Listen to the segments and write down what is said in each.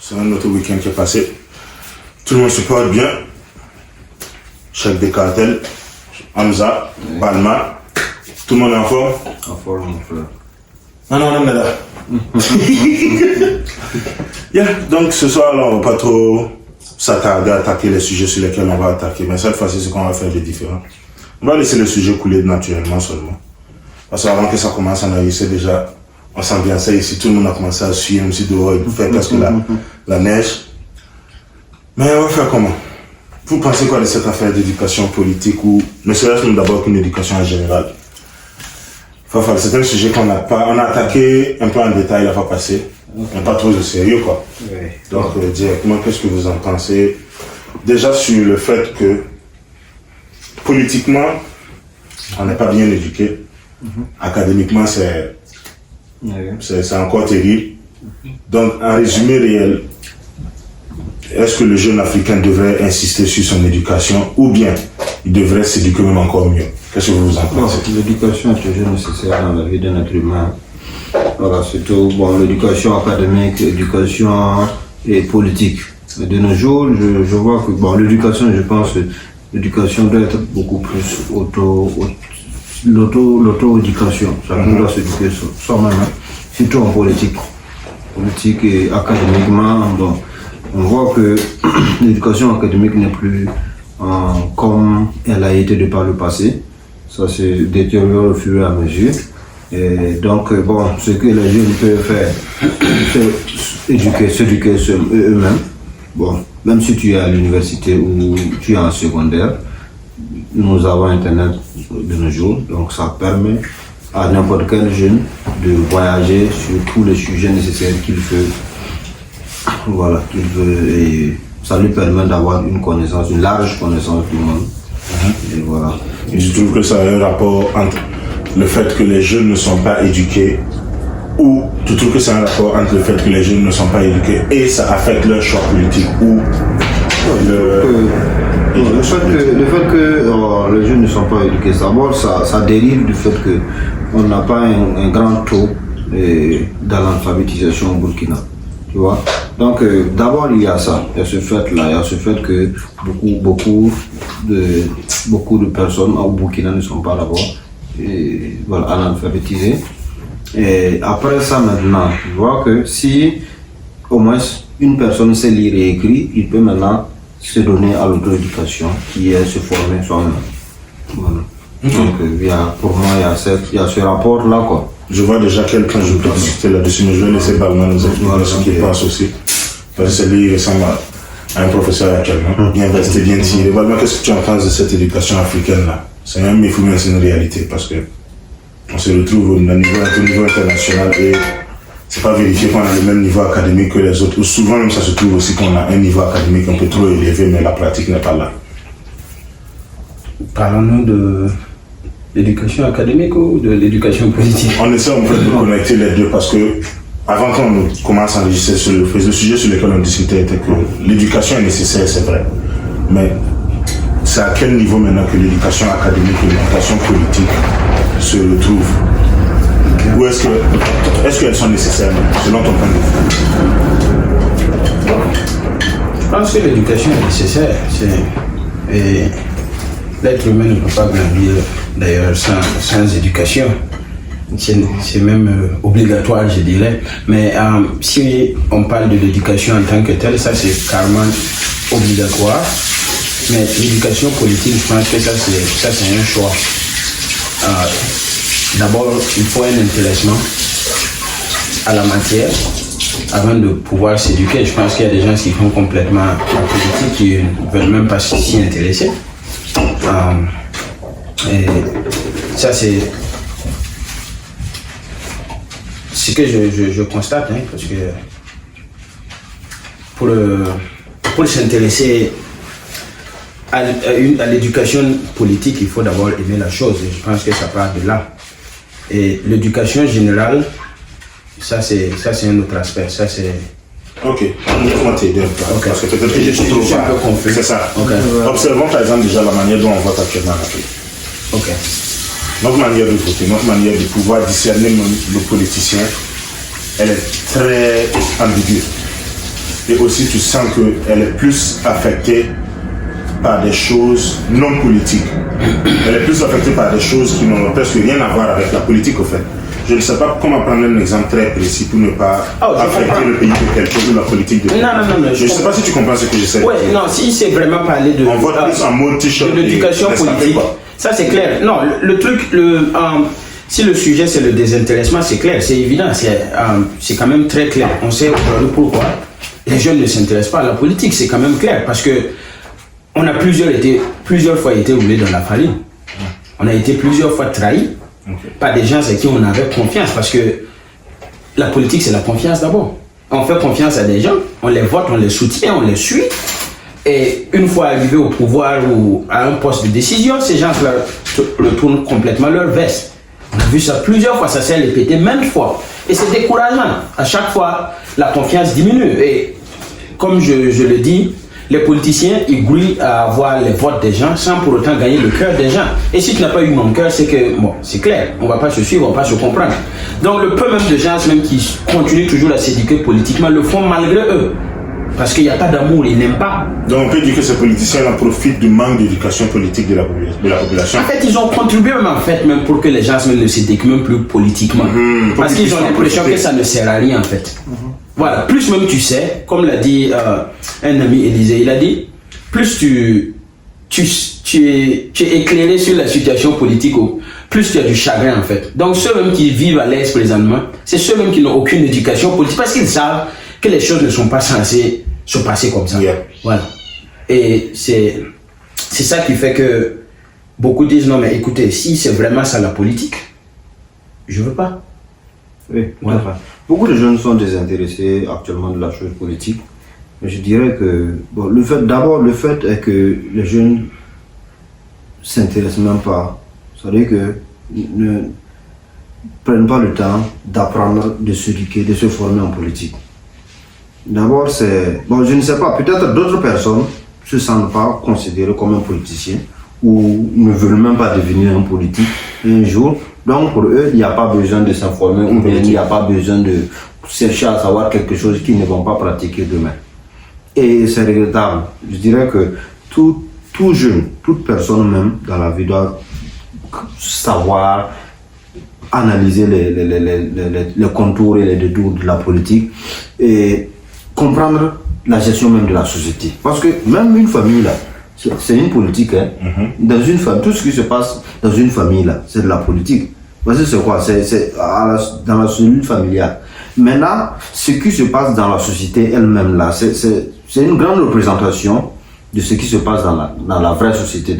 C'est un autre week-end qui est passé. Tout le monde se porte bien. Chef des cartels, Hamza, Balma. Tout le monde est en forme? En forme, mon frère. Non, mais là. Donc ce soir, là, on va pas trop s'attarder à attaquer les sujets sur lesquels on va attaquer. Mais cette fois-ci, c'est qu'on va faire des différents. On va laisser le sujet couler naturellement seulement. Parce qu'avant que ça commence, on a eu, c'est déjà, on sent bien ça ici. Tout le monde a commencé à suivre, même si dehors, il fait presque la neige. Mais on va faire comment? Vous pensez quoi de cette affaire d'éducation politique ou ne serait-ce même d'abord qu'une éducation en général? Enfin, c'est un sujet on a attaqué un peu en détail la fois passée, mais pas trop de sérieux, quoi. Oui. Donc, directement, qu'est-ce que vous en pensez? Déjà sur le fait que, politiquement, on n'est pas bien éduqué. Académiquement, c'est encore terrible. Donc, en résumé réel, est-ce que le jeune africain devrait insister sur son éducation ou bien il devrait s'éduquer même encore mieux? Qu'est-ce que vous en pensez? L'éducation est toujours nécessaire dans la vie d'un être humain. Voilà, surtout l'éducation académique, l'éducation et politique. Mais de nos jours, je vois que l'éducation, je pense, l'éducation doit être beaucoup plus l'auto-éducation. Chacun doit s'éduquer soi-même, surtout en politique. Politique et académiquement, on voit que l'éducation académique n'est plus comme elle a été de par le passé. Ça se détériore au fur et à mesure. Et donc, ce que les jeunes peuvent faire, c'est s'éduquer eux-mêmes. Même si tu es à l'université ou tu es en secondaire, nous avons Internet de nos jours, donc ça permet à n'importe quel jeune de voyager sur tous les sujets nécessaires qu'il veut. Voilà, et ça lui permet d'avoir une large connaissance du monde. Et voilà. Et je trouve que ça a un rapport entre le fait que les jeunes ne sont pas éduqués, ou tu trouves que c'est un rapport entre le fait que les jeunes ne sont pas éduqués et ça affecte leur choix politique, ou le fait que les jeunes ne sont pas éduqués, ça dérive du fait qu'on n'a pas un grand taux d'alphabétisation au Burkina. Tu vois? Donc d'abord il y a ça, il y a ce fait que beaucoup de personnes au Burkina ne sont pas d'abord analphabétisées. Et après ça maintenant, tu vois que si au moins une personne sait lire et écrire, il peut maintenant se donner à l'auto-éducation qui est se former soi-même. Voilà. Donc pour moi il y a ce rapport là, quoi. Je vois déjà quelqu'un, je peux discuter là-dessus, mais je vais laisser Balma nous expliquer ce qu'il pense aussi. Parce que c'est lui, il ressemble à un professeur actuellement, bien resté, bien tiré. Balma, qu'est-ce que tu en penses de cette éducation africaine-là? C'est un mythe ou bien c'est une réalité? Parce que on se retrouve au niveau international et c'est pas vérifié qu'on a le même niveau académique que les autres. Ou souvent même ça se trouve aussi qu'on a un niveau académique un peu trop élevé, mais la pratique n'est pas là. Parlons-nous de l'éducation académique ou de l'éducation politique? On essaie un peu de connecter les deux parce que avant qu'on commence à enregistrer le sujet sur lequel on discutait était que l'éducation est nécessaire, c'est vrai. Mais c'est à quel niveau maintenant que l'éducation académique et l'éducation politique se retrouvent? Ou est-ce qu'elles sont nécessaires selon ton point de vue? Je pense que l'éducation est nécessaire. Et l'être humain ne peut pas grandir d'ailleurs sans éducation. C'est même obligatoire, je dirais. Mais si on parle de l'éducation en tant que telle, ça c'est carrément obligatoire. Mais l'éducation politique, je pense que ça c'est un choix. D'abord, il faut un intéressement à la matière avant de pouvoir s'éduquer. Je pense qu'il y a des gens qui font complètement la politique qui ne veulent même pas s'y intéresser. Et ça c'est ce que je constate, parce que pour s'intéresser à l'éducation politique, il faut d'abord aimer la chose. Et je pense que ça part de là. Et l'éducation générale, ça c'est un autre aspect. Ça c'est. Ok, laisse-moi t'aider. Okay. Parce que peut-être que je suis trop un peu confus. C'est ça. Okay. Observons par exemple déjà la manière dont on vote actuellement en Afrique. Ok. Notre manière de voter, notre manière de pouvoir discerner nos politiciens, elle est très ambiguë. et aussi tu sens qu'elle est plus affectée par des choses non politiques. Elle est plus affectée par des choses qui n'ont presque rien à voir avec la politique, au fait. Je ne sais pas comment prendre un exemple très précis pour ne pas affecter le pays de quelque chose ou la politique de quelque chose. Non. Je ne sais pas si tu comprends ce que j'essaie de dire. Oui, non, si c'est vraiment parler de... On vote plus en mode t-shirt. De l'éducation politique. Ça, c'est clair. Non, le truc, si le sujet, c'est le désintéressement, c'est clair, c'est évident. C'est quand même très clair. On sait aujourd'hui pourquoi les jeunes ne s'intéressent pas à la politique. C'est quand même clair. Parce que on a plusieurs fois été roulés dans la farine. On a été plusieurs fois trahis par des gens à qui on avait confiance. Parce que la politique, c'est la confiance d'abord. On fait confiance à des gens, on les vote, on les soutient, on les suit. Et une fois arrivés au pouvoir ou à un poste de décision, ces gens retournent complètement leur veste. On a vu ça plusieurs fois, ça s'est répété maintes fois. Et c'est décourageant. À chaque fois, la confiance diminue. Et comme je le dis, les politiciens, ils grouillent à avoir les votes des gens sans pour autant gagner le cœur des gens. Et si tu n'as pas eu mon cœur, c'est que, bon, c'est clair, on ne va pas se suivre, on ne va pas se comprendre. Donc le peu même de gens même qui continuent toujours à s'éduquer politiquement le font malgré eux. Parce qu'il n'y a pas d'amour, ils n'aiment pas. Donc on peut dire que ces politiciens en profitent du manque d'éducation politique de la population. En fait, ils ont contribué même pour que les gens ne s'éduquent même plus politiquement. Parce qu'ils ont l'impression que ça ne sert à rien en fait. Voilà, plus même tu sais, comme l'a dit un ami Élisée, il a dit, plus tu es éclairé sur la situation politique, plus tu as du chagrin en fait. Donc ceux même qui vivent à l'aise présentement, c'est ceux même qui n'ont aucune éducation politique parce qu'ils savent que les choses ne sont pas censées se passer comme ça. Voilà. Et c'est ça qui fait que beaucoup disent non mais écoutez, si c'est vraiment ça la politique, je veux pas. Oui, voilà. Beaucoup de jeunes sont désintéressés actuellement de la chose politique. Mais je dirais que bon, le fait est que les jeunes s'intéressent même pas. C'est-à-dire que ne prennent pas le temps d'apprendre, de s'éduquer, de se former en politique. D'abord, c'est... Bon, je ne sais pas, peut-être d'autres personnes ne se sentent pas considérées comme un politicien ou ne veulent même pas devenir un politique un jour. Donc, pour eux, il n'y a pas besoin de s'informer ou bien il n'y a pas besoin de chercher à savoir quelque chose qu'ils ne vont pas pratiquer demain. Et c'est regrettable. Je dirais que tout jeune, toute personne même dans la vie doit savoir analyser les contours et les détours de la politique et comprendre la gestion même de la société. Parce que même une famille là, c'est une politique. Hein. Dans une famille, tout ce qui se passe dans une famille là, c'est de la politique. Parce que c'est quoi? C'est dans la cellule familiale. Maintenant, ce qui se passe dans la société elle-même là, c'est une grande représentation de ce qui se passe dans la vraie société,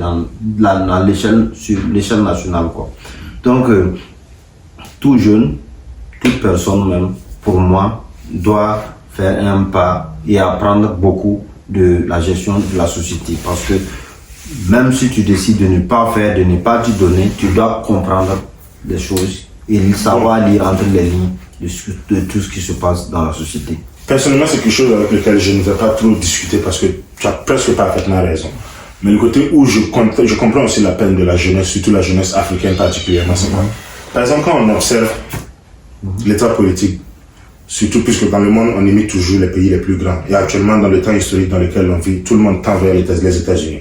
sur l'échelle nationale, quoi. Donc, tout jeune, toute personne même, pour moi, doit faire un pas et apprendre beaucoup de la gestion de la société. Parce que même si tu décides de ne pas faire, de ne pas t'y donner, tu dois comprendre les choses et savoir lire entre les lignes de tout ce qui se passe dans la société. Personnellement, c'est quelque chose avec lequel je ne vais pas trop discuter parce que tu as presque parfaitement raison. Mais le côté où je comprends aussi la peine de la jeunesse, surtout la jeunesse africaine particulièrement, c'est quoi? Par exemple, quand on observe l'état politique, surtout puisque dans le monde, on imite toujours les pays les plus grands. Et actuellement, dans le temps historique dans lequel on vit, tout le monde tend vers les États-Unis.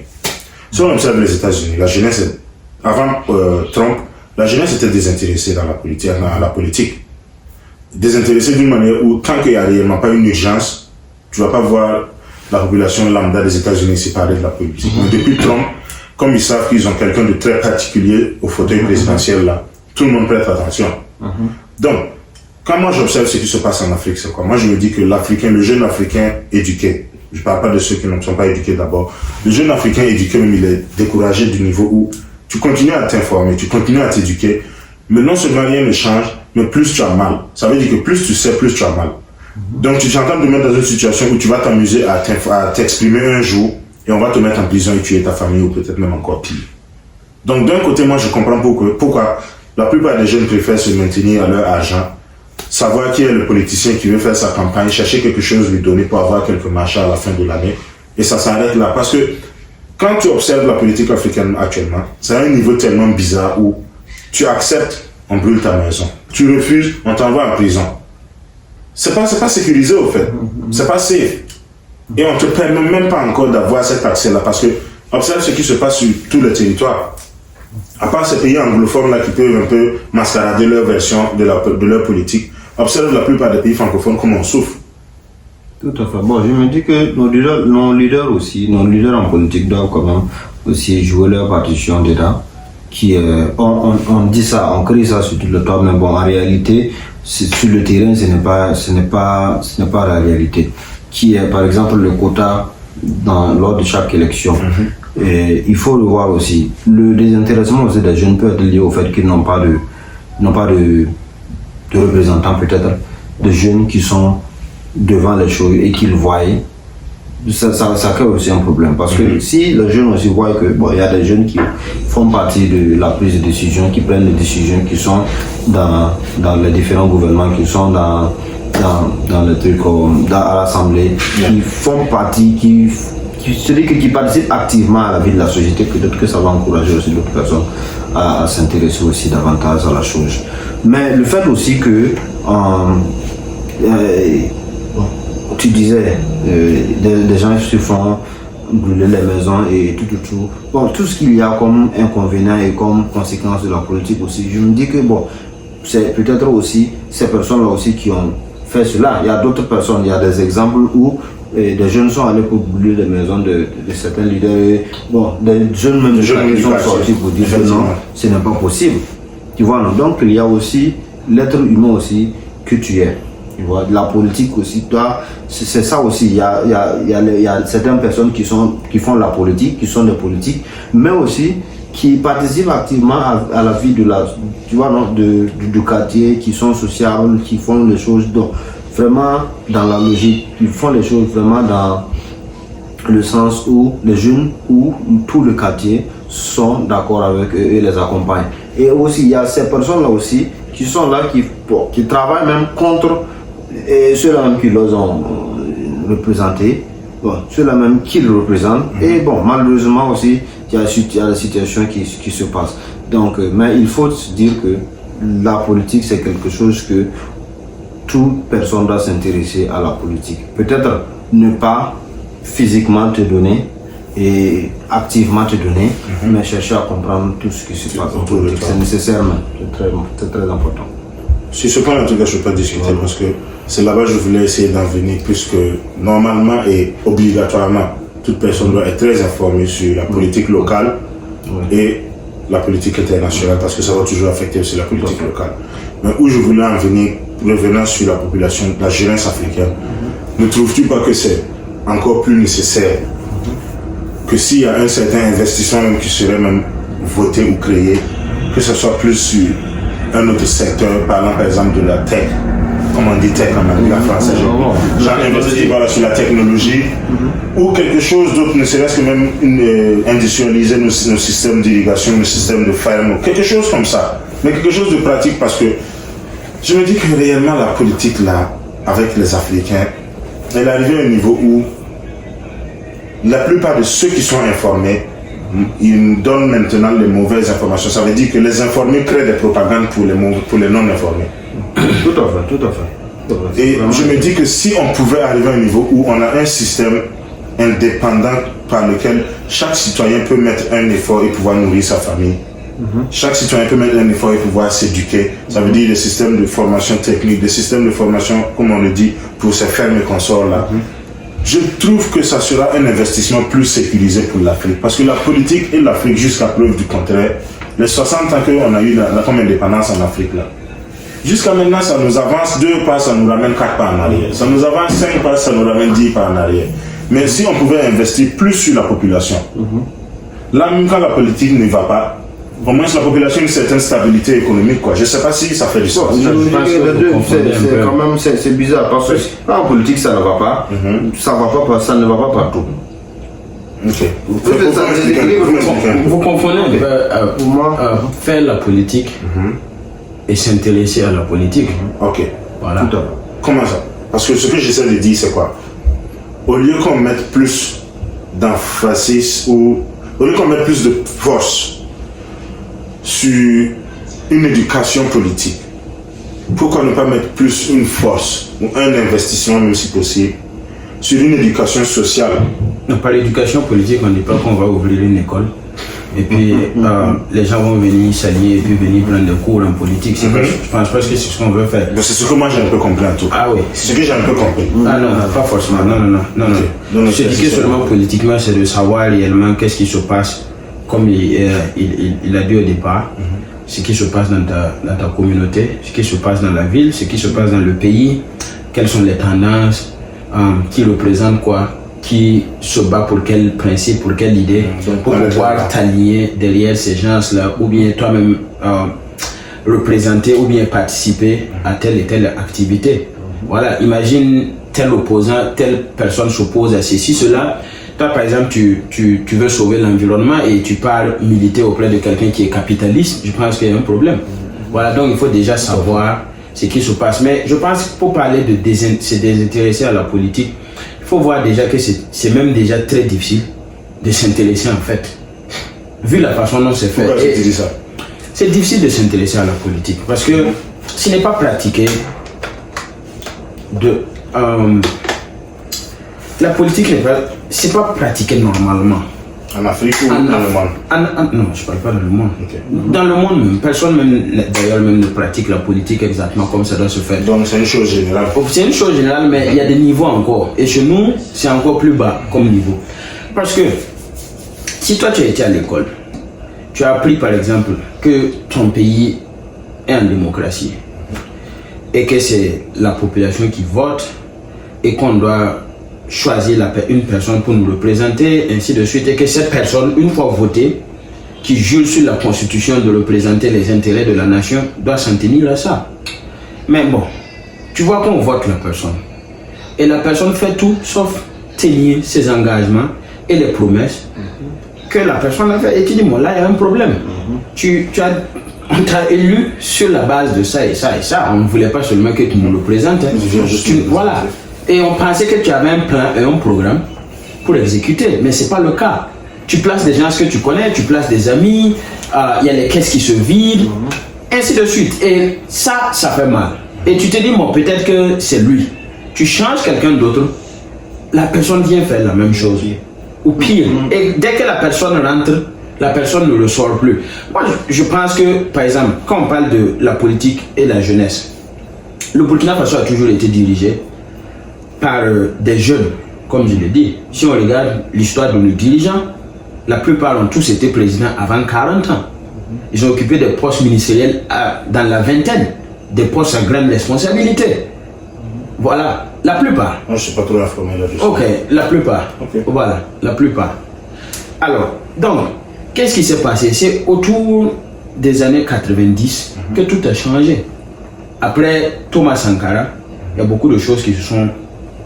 Si on observe les États-Unis, la jeunesse, avant Trump, la jeunesse était désintéressée dans la politique. Désintéressée d'une manière où, tant qu'il n'y a réellement pas une urgence, tu ne vas pas voir la population lambda des États-Unis séparée de la politique. Mais depuis Trump, comme ils savent qu'ils ont quelqu'un de très particulier au fauteuil présidentiel là, tout le monde prête attention. Donc, quand moi j'observe ce qui se passe en Afrique, c'est quoi? Moi je me dis que le jeune Africain éduqué, je ne parle pas de ceux qui ne sont pas éduqués d'abord, le jeune Africain éduqué même il est découragé du niveau où tu continues à t'informer, tu continues à t'éduquer, mais non seulement rien ne change, mais plus tu as mal. Ça veut dire que plus tu sais, plus tu as mal. Donc tu t'entends te mettre dans une situation où tu vas t'amuser à t'exprimer un jour et on va te mettre en prison et tuer ta famille ou peut-être même encore pire. Donc d'un côté, moi je comprends pourquoi la plupart des jeunes préfèrent se maintenir à leur argent, savoir qui est le politicien qui veut faire sa campagne, chercher quelque chose, lui donner pour avoir quelques marchés à la fin de l'année et ça s'arrête là. Parce que quand tu observes la politique africaine actuellement, c'est à un niveau tellement bizarre où tu acceptes, on brûle ta maison. Tu refuses, on t'envoie en prison. C'est pas sécurisé au fait. C'est pas safe. Et on ne te permet même pas encore d'avoir cet accès-là, parce que observe ce qui se passe sur tout le territoire. À part ces pays anglophones là qui peuvent un peu mascarader leur version de leur politique, observe la plupart des pays francophones comment on souffre. Tout à fait. Bon, je me dis que nos leaders en politique doivent quand même aussi jouer leur partition dedans. On dit ça, on crie ça sur tout le temps, mais bon, en réalité, sur le terrain, ce n'est pas la réalité. Qui est, par exemple, le quota lors de chaque élection. Et il faut le voir aussi. Le désintéressement aussi des jeunes peut être lié au fait qu'ils n'ont pas de représentants, peut-être, de jeunes qui sont devant les choses et qu'ils voient. Ça crée aussi un problème. Parce que si les jeunes aussi voient que bon, il y a des jeunes qui font partie de la prise de décision, qui prennent des décisions, qui sont dans les différents gouvernements, qui sont dans le truc, à l'Assemblée, qui font partie, qui participent activement à la vie de la société, peut-être que ça va encourager aussi d'autres personnes à s'intéresser aussi davantage à la chose. Mais le fait aussi que tu disais, des gens se font brûler les maisons et tout. Bon, tout ce qu'il y a comme inconvénient et comme conséquence de la politique aussi, je me dis que bon, c'est peut-être aussi ces personnes-là aussi qui ont fait cela. Il y a d'autres personnes, il y a des exemples où des jeunes sont allés pour brûler les maisons de certains leaders. Bon, des jeunes même qui sont sortis pour dire que non, ce n'est pas possible. Tu vois, non? Donc il y a aussi l'être humain aussi que tu es. Tu vois, la politique aussi, toi, c'est ça aussi. Il y a certaines personnes qui font la politique, qui sont des politiques, mais aussi qui participent activement à la vie tu vois, non, du quartier, qui sont sociables, qui font les choses vraiment dans la logique, qui font les choses vraiment dans le sens où les jeunes ou tout le quartier sont d'accord avec eux et les accompagnent. Et aussi, il y a ces personnes-là aussi qui sont là, qui travaillent même contre ceux-là même qui les ont représentés, ceux-là même qui le représentent. Et bon, malheureusement aussi, il y a des situations qui se passent. Donc, mais il faut se dire que la politique, c'est quelque chose que toute personne doit s'intéresser à la politique. Peut-être ne pas physiquement te donner et activement te donner, mais chercher à comprendre tout ce qui se passe en politique. C'est nécessaire, c'est très important. Sur ce point, en tout cas, je ne peux pas discuter parce que c'est là-bas que je voulais essayer d'en venir, puisque normalement et obligatoirement, toute personne doit être très informée sur la politique locale et la politique internationale, parce que ça va toujours affecter aussi la politique locale. Mais où je voulais en venir, revenant sur la population, la jeunesse africaine, ne trouves-tu pas que c'est encore plus nécessaire que s'il y a un certain investissement même qui serait même voté ou créé, que ce soit plus sur un autre secteur, parlant par exemple de la tech, comme on dit tech en anglais, en français, genre investir sur la technologie, ou quelque chose d'autre, ne serait-ce que même industrialiser nos systèmes d'irrigation, nos systèmes de ferme, quelque chose comme ça, mais quelque chose de pratique, parce que je me dis que réellement la politique là, avec les Africains, elle est arrivée à un niveau où la plupart de ceux qui sont informés, ils nous donnent maintenant les mauvaises informations. Ça veut dire que les informés créent des propagandes pour les non-informés. Tout à fait. Et je me dis que si on pouvait arriver à un niveau où on a un système indépendant par lequel chaque citoyen peut mettre un effort et pouvoir nourrir sa famille, chaque citoyen peut mettre un effort et pouvoir s'éduquer, ça veut dire des systèmes de formation technique, des systèmes de formation, comme on le dit, pour ces fermes et consorts là. Je trouve que ça sera un investissement plus sécurisé pour l'Afrique. Parce que la politique et l'Afrique, jusqu'à preuve du contraire, les 60 ans qu'on a eu comme indépendance en Afrique, là, jusqu'à maintenant, ça nous avance 2 pas, ça nous ramène 4 pas en arrière. Ça nous avance 5 pas, ça nous ramène 10 pas en arrière. Mais si on pouvait investir plus sur la population, là, même quand la politique ne va pas, au moins la population a une certaine stabilité économique, quoi. Je ne sais pas si ça fait du sens. C'est quand même c'est bizarre parce que en politique ça ne va pas, ça ne va pas partout. Ok. Vous confondez pour moi faire la politique et s'intéresser à la politique. Ok. Voilà. Tout à fait. Comment ça? Parce que ce que j'essaie de dire, c'est quoi? Au lieu qu'on mette plus d'emphasis ou au lieu qu'on mette plus de force sur une éducation politique, pourquoi ne pas mettre plus une force ou un investissement, même si possible, sur une éducation sociale. Non, par l'éducation politique, on ne dit pas qu'on va ouvrir une école. Et puis, les gens vont venir s'allier et puis venir prendre des cours en politique. Je pense pas que c'est ce qu'on veut faire. C'est ce que moi j'ai un peu compris en tout cas. Ah oui. C'est ce que j'ai un peu compris. Ah non, pas forcément. Non. Ce qui est seulement politiquement, c'est de savoir réellement qu'est-ce qui se passe, comme il a dit au départ, ce qui se passe dans ta communauté, ce qui se passe dans la ville, ce qui se passe dans le pays, quelles sont les tendances, qui représentent quoi, qui se bat pour quel principe, pour quelle idée, pour pouvoir t'aligner derrière ces gens-là, ou bien toi-même représenter ou bien participer à telle et telle activité. Voilà, imagine tel opposant, telle personne s'oppose à ceci, cela. Toi, par exemple, tu veux sauver l'environnement et tu pars militer auprès de quelqu'un qui est capitaliste, je pense qu'il y a un problème. Voilà, donc il faut déjà savoir ce qui se passe. Mais je pense qu'il faut parler de se désintéresser à la politique. Il faut voir déjà que c'est même déjà très difficile de s'intéresser en fait. Vu la façon dont c'est fait. Pourquoi tu dis ça? C'est difficile de s'intéresser à la politique parce que ce n'est pas pratiqué la politique c'est pas pratiqué normalement. En Afrique ou dans le monde? Non, je parle pas dans le monde. Okay. Dans le monde même, personne même, d'ailleurs même ne pratique la politique exactement comme ça doit se faire. Donc c'est une chose générale. C'est une chose générale, mais il y a des niveaux encore. Et chez nous, c'est encore plus bas comme niveau. Parce que si toi tu as été à l'école, tu as appris par exemple que ton pays est en démocratie et que c'est la population qui vote et qu'on doit choisir une personne pour nous représenter, ainsi de suite, et que cette personne, une fois votée, qui jure sur la constitution de représenter les intérêts de la nation, doit s'en tenir à ça. Mais bon, tu vois qu'on vote la personne, et la personne fait tout sauf tenir ses engagements et les promesses que la personne a fait. Et tu dis, bon, là, il y a un problème. On t'a élu sur la base de ça et ça et ça. On ne voulait pas seulement que tu nous représentes. Voilà. Et on pensait que tu avais un plan et un programme pour exécuter, mais ce n'est pas le cas. Tu places des gens que tu connais, tu places des amis, il y a les caisses qui se vident, ainsi de suite. Et ça fait mal. Et tu te dis, bon, peut-être que c'est lui. Tu changes quelqu'un d'autre, la personne vient faire la même chose. Ou pire. Et dès que la personne rentre, la personne ne le sort plus. Moi, je pense que, par exemple, quand on parle de la politique et la jeunesse, le Burkina Faso a toujours été dirigé par des jeunes, comme je l'ai dit. Si on regarde l'histoire de nos dirigeants, la plupart ont tous été présidents avant 40 ans. Ils ont occupé des postes ministériels dans la vingtaine, des postes à grande responsabilité. Voilà, la plupart. Moi, je ne suis pas trop informé là-dessus. Ok, la plupart. Okay. Voilà, la plupart. Alors, donc, qu'est-ce qui s'est passé? C'est autour des années 90 que tout a changé. Après Thomas Sankara, il y a beaucoup de choses qui se sont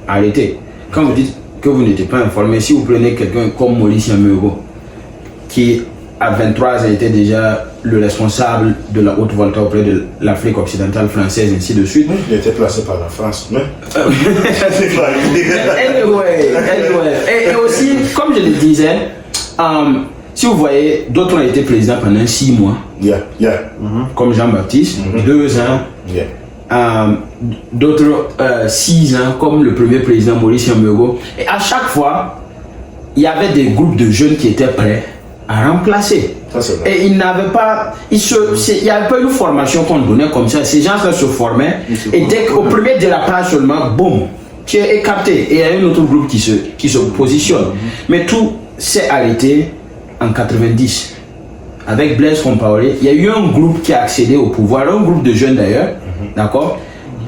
arrêtées. Quand vous dites que vous n'étiez pas informé, si vous prenez quelqu'un comme Maurice Yameugho, qui à 23 ans était déjà le responsable de la haute volta auprès de l'Afrique occidentale française, ainsi de suite. Il était placé par la France, mais... Et aussi, comme je le disais, si vous voyez, d'autres ont été présidents pendant 6 mois, comme Jean-Baptiste, 2 ans, d'autres 6 ans, comme le premier président Maurice Yameugho. Et à chaque fois, il y avait des groupes de jeunes qui étaient prêts à remplacer. Et ils n'avaient pas, il n'y avait pas une formation qu'on donnait comme ça. Ces gens-là se formaient et dès qu'au premier dérapage seulement, boum, tu es écarté. Et il y a un autre groupe qui se positionne. Mais tout s'est arrêté en 90. Avec Blaise Compaoré, il y a eu un groupe qui a accédé au pouvoir, un groupe de jeunes d'ailleurs, d'accord,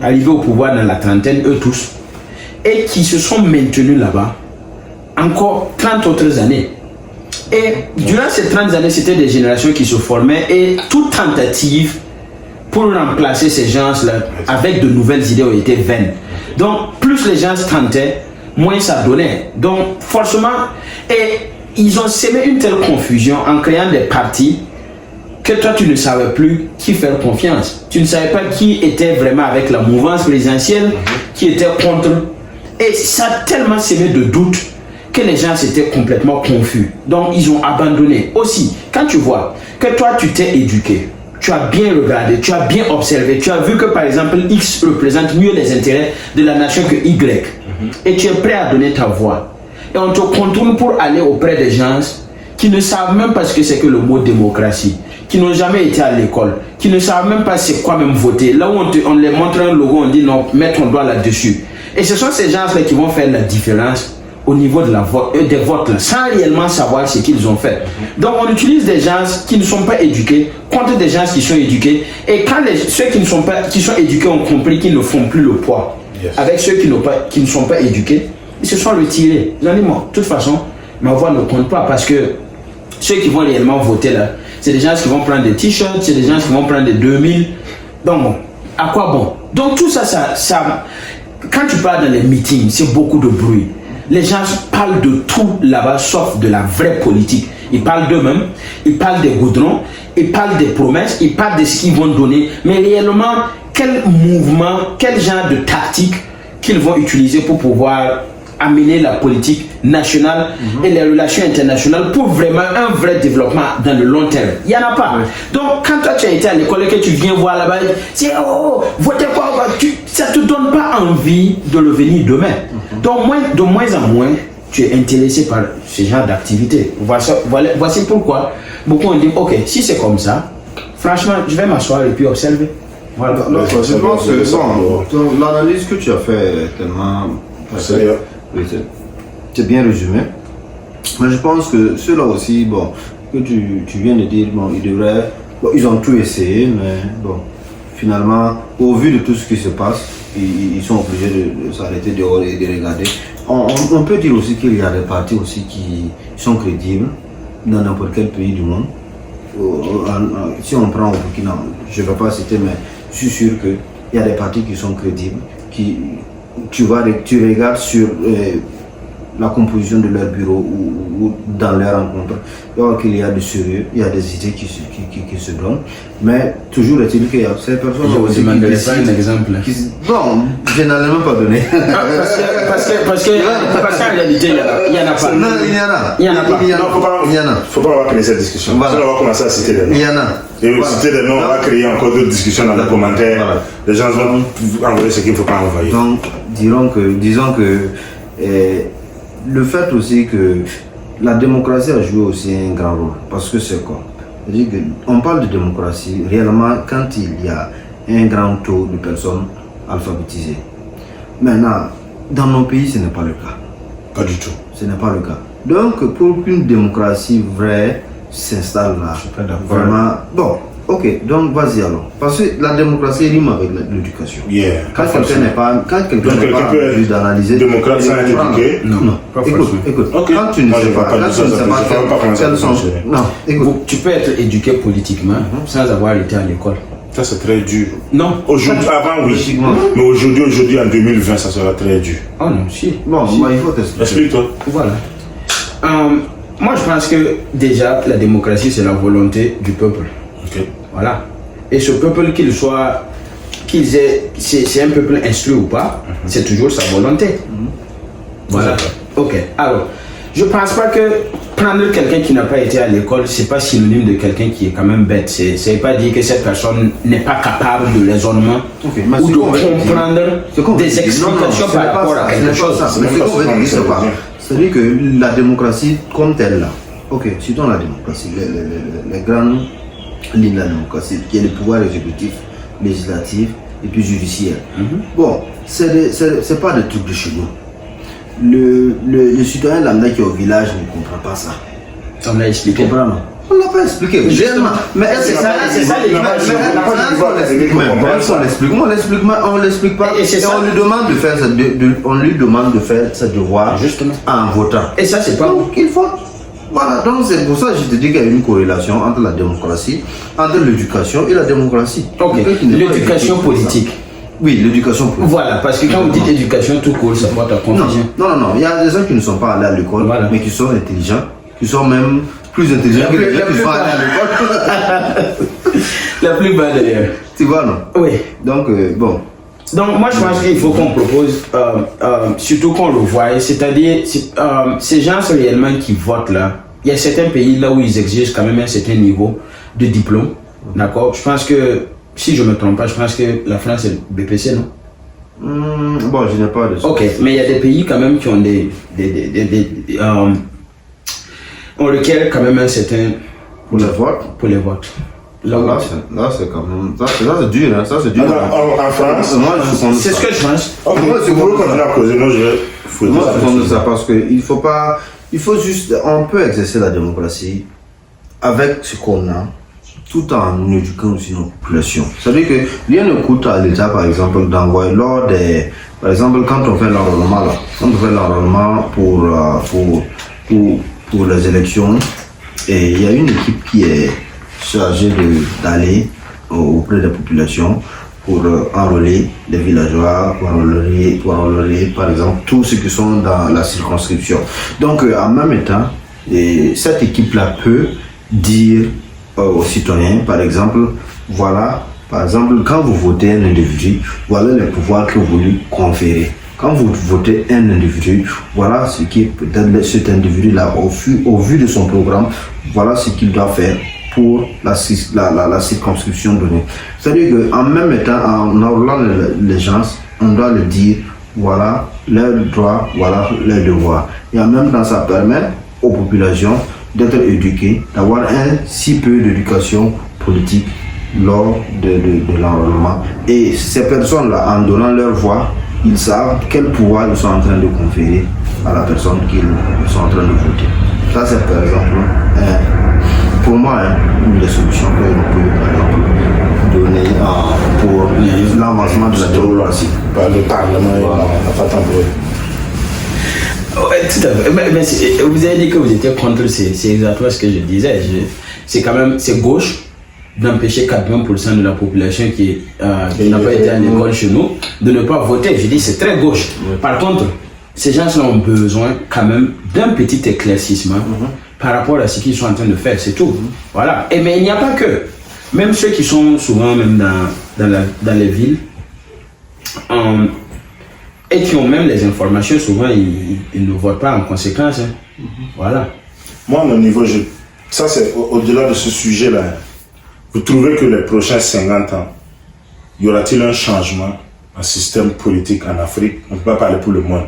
arrivés au pouvoir dans la trentaine, eux tous, et qui se sont maintenus là-bas encore 30 autres années. Et durant ces 30 années, c'était des générations qui se formaient et toute tentative pour remplacer ces gens-là avec de nouvelles idées ont été vaines. Donc, plus les gens tentaient, moins ça donnait. Donc, forcément, et ils ont sémé une telle confusion en créant des partis que toi, tu ne savais plus qui faire confiance. Tu ne savais pas qui était vraiment avec la mouvance présidentielle, qui était contre. Et ça a tellement sémé de doutes que les gens étaient complètement confus. Donc, ils ont abandonné. Aussi, quand tu vois que toi, tu t'es éduqué, tu as bien regardé, tu as bien observé, tu as vu que par exemple X représente mieux les intérêts de la nation que Y, et tu es prêt à donner ta voix, et on te contourne pour aller auprès des gens qui ne savent même pas ce que c'est que le mot démocratie, qui n'ont jamais été à l'école, qui ne savent même pas c'est quoi même voter. Là où on les montre un logo, on dit non, mets ton doigt là-dessus. Et ce sont ces gens-là qui vont faire la différence au niveau de des votes, là, sans réellement savoir ce qu'ils ont fait. Donc on utilise des gens qui ne sont pas éduqués contre des gens qui sont éduqués. Et quand ceux qui sont éduqués ont compris qu'ils ne font plus le poids, avec ceux qui ne sont pas éduqués, ils se sont retirés. Ils ont dit, bon, de toute façon, ma voix ne compte pas, parce que ceux qui vont réellement voter là, c'est des gens qui vont prendre des t-shirts, c'est des gens qui vont prendre des 2000. Donc bon, à quoi bon? Donc tout ça, quand tu parles dans les meetings, c'est beaucoup de bruit. Les gens parlent de tout là-bas, sauf de la vraie politique. Ils parlent d'eux-mêmes, ils parlent des goudrons, ils parlent des promesses, ils parlent de ce qu'ils vont donner. Mais réellement, quel mouvement, quel genre de tactique qu'ils vont utiliser pour pouvoir amener la politique nationale et les relations internationales pour vraiment un vrai développement dans le long terme. Il n'y en a pas. Donc, quand toi tu as été à l'école et que tu viens voir là-bas, c'est votez quoi, ça ne te donne pas envie de le venir demain. Donc, de moins en moins, tu es intéressé par ce genre d'activité. Voici pourquoi beaucoup ont dit, ok, si c'est comme ça, franchement, je vais m'asseoir et puis observer. Voilà. Je pense que l'analyse que tu as fait est tellement... Oui, c'est bien résumé. Mais je pense que ceux-là aussi, bon, que tu viens de dire, bon, ils ont tout essayé, mais bon, finalement, au vu de tout ce qui se passe, ils sont obligés de s'arrêter dehors et de regarder. On peut dire aussi qu'il y a des partis aussi qui sont crédibles dans n'importe quel pays du monde. Si on prend au Burkina, je ne vais pas citer, mais je suis sûr qu'il y a des partis qui sont crédibles, tu regardes sur la composition de leur bureau ou dans leur rencontre, il y a qu'il y a du sérieux, il y a des idées qui se donnent, mais toujours est-il qu'il y a ces personnes aussi qui décident. Un exemple. Bon, je n'en ai même pas donné. Parce qu'en réalité, il n'y en a pas. Non, il y en a. Il y en a pas. Il ne faut pas avoir créé cette discussion. Voilà. On va commencer à citer des noms. Il y en a. Et citer des noms, on va créer encore d'autres discussions dans les commentaires. Voilà. Les gens vont envoyer ce qu'il ne faut pas envoyer. Donc, disons que le fait aussi que la démocratie a joué aussi un grand rôle. Parce que c'est quoi? On parle de démocratie réellement quand il y a un grand taux de personnes alphabétisées. Maintenant, dans nos pays, ce n'est pas le cas. Pas du tout. Ce n'est pas le cas. Donc, pour qu'une démocratie vraie s'installe là, vraiment... Bon, ok, donc vas-y alors. Parce que la démocratie rime avec l'éducation. Yeah. Quand quelqu'un n'est pas obligé d'analyser... Démocrate sans être éduqué? Non. Écoute. Okay. Quand tu ne sais pas, quels sont... Non, écoute. Tu peux être éduqué politiquement sans avoir été à l'école. Ça, c'est très dur. Non. Aujourd'hui, avant, oui. Mais aujourd'hui, en 2020, ça sera très dur. Oh non, si. Bon, si. Il faut t'expliquer. Explique-toi. Voilà. Moi, je pense que déjà, la démocratie, c'est la volonté du peuple. Ok. Voilà. Et ce peuple, c'est un peuple instruit ou pas, c'est toujours sa volonté. Voilà. Ok. Alors, je pense pas que prendre quelqu'un qui n'a pas été à l'école, c'est pas synonyme de quelqu'un qui est quand même bête. C'est pas dire que cette personne n'est pas capable de raisonnement ou de comprendre des explications par rapport à quelque chose. C'est-à-dire que la démocratie comme telle là, ok, citons la démocratie, les grandes lignes de la démocratie, qui est le pouvoir exécutif, législatif et puis judiciaire. Bon, c'est pas des trucs de chez nous. Le citoyen lambda qui est au village ne comprend pas ça. On l'a expliqué. On ne l'a pas expliqué. Mais c'est ça on l'explique pas. Et on lui demande de faire ses devoirs en votant. Et ça, c'est pas. Donc il faut. Voilà, donc c'est pour ça que je te dis qu'il y a une corrélation entre la démocratie, entre l'éducation et la démocratie. Ok, l'éducation politique. Oui, l'éducation politique. Voilà, parce que quand vous dites éducation tout court, ça porte à confusion. Non, il y a des gens qui ne sont pas allés à l'école, mais qui sont intelligents, qui sont même plus intelligents que les gens qui sont allés à l'école. La plupart d'ailleurs. Tu vois, non? Oui. Donc, bon. Donc, moi, je pense qu'il faut qu'on propose, surtout qu'on le voie, c'est-à-dire, ces gens réellement qui votent là, il y a certains pays là où ils exigent quand même un certain niveau de diplôme D'accord? Je pense que, si je ne me trompe pas, je pense que la France est BPC, non? Bon, je n'ai pas de ça. Ok, mais il y a des pays quand même qui ont ont lequel quand même un certain... Pour les votes. Pour les votes. Là, c'est quand même... Ça, c'est dur, hein. Ça, c'est dur. En France, moi, je suis contre C'est ça. ce que je pense. ok, Moi, si vous voulez continuer à causer, moi je vais fouiller Moi, ça. je suis contre ça parce qu'il faut pas... Il faut juste... On peut exercer la démocratie avec ce qu'on a, tout en éduquant aussi nos populations. C'est-à-dire que rien ne coûte à l'État, par exemple, d'envoyer lors des... Par exemple, quand on fait l'enrôlement, là, quand on fait l'enrôlement pour les élections, et il y a une équipe qui est chargée d'aller auprès des populations pour enrôler les villageois, pour enrôler, par exemple, tous ceux qui sont dans la circonscription. Donc, en même temps, cette équipe-là peut dire aux citoyens, par exemple, voilà, par exemple, quand vous votez un individu, voilà les pouvoirs que vous lui conférez. Quand vous votez un individu, voilà ce qui peut-être cet individu-là, au vu de son programme, voilà ce qu'il doit faire pour la circonscription donnée. C'est-à-dire qu'en même temps, en enrôlant les gens, on doit leur dire, voilà leurs droits, voilà leurs devoirs. Et en même temps, ça permet aux populations d'être éduquées, d'avoir un si peu d'éducation politique lors de l'enrôlement. Et ces personnes-là, en donnant leur voix, ils savent quel pouvoir ils sont en train de conférer à la personne qu'ils sont en train de voter. Ça, c'est par exemple, pour moi, une des solutions que l'on peut, par exemple, donner pour l'avancement de la démocratie. Par le Parlement et la patente. Ouais, tout à fait. Mais vous avez dit que vous étiez contre, c'est exactement ce que je disais. C'est quand même, c'est gauche d'empêcher 80% de la population qui n'a pas été à l'école chez nous de ne pas voter. Je dis c'est très gauche. Par contre, ces gens-là ont besoin quand même d'un petit éclaircissement par rapport à ce qu'ils sont en train de faire, c'est tout. Voilà. Et mais il n'y a pas que. Même ceux qui sont souvent même dans les villes et qui ont même les informations, souvent ils ne votent pas en conséquence. Voilà. Moi, à mon niveau, ça c'est au-delà de ce sujet-là. Vous trouvez que les prochains 50 ans, y aura-t-il un changement en système politique en Afrique? On ne peut pas parler pour le monde.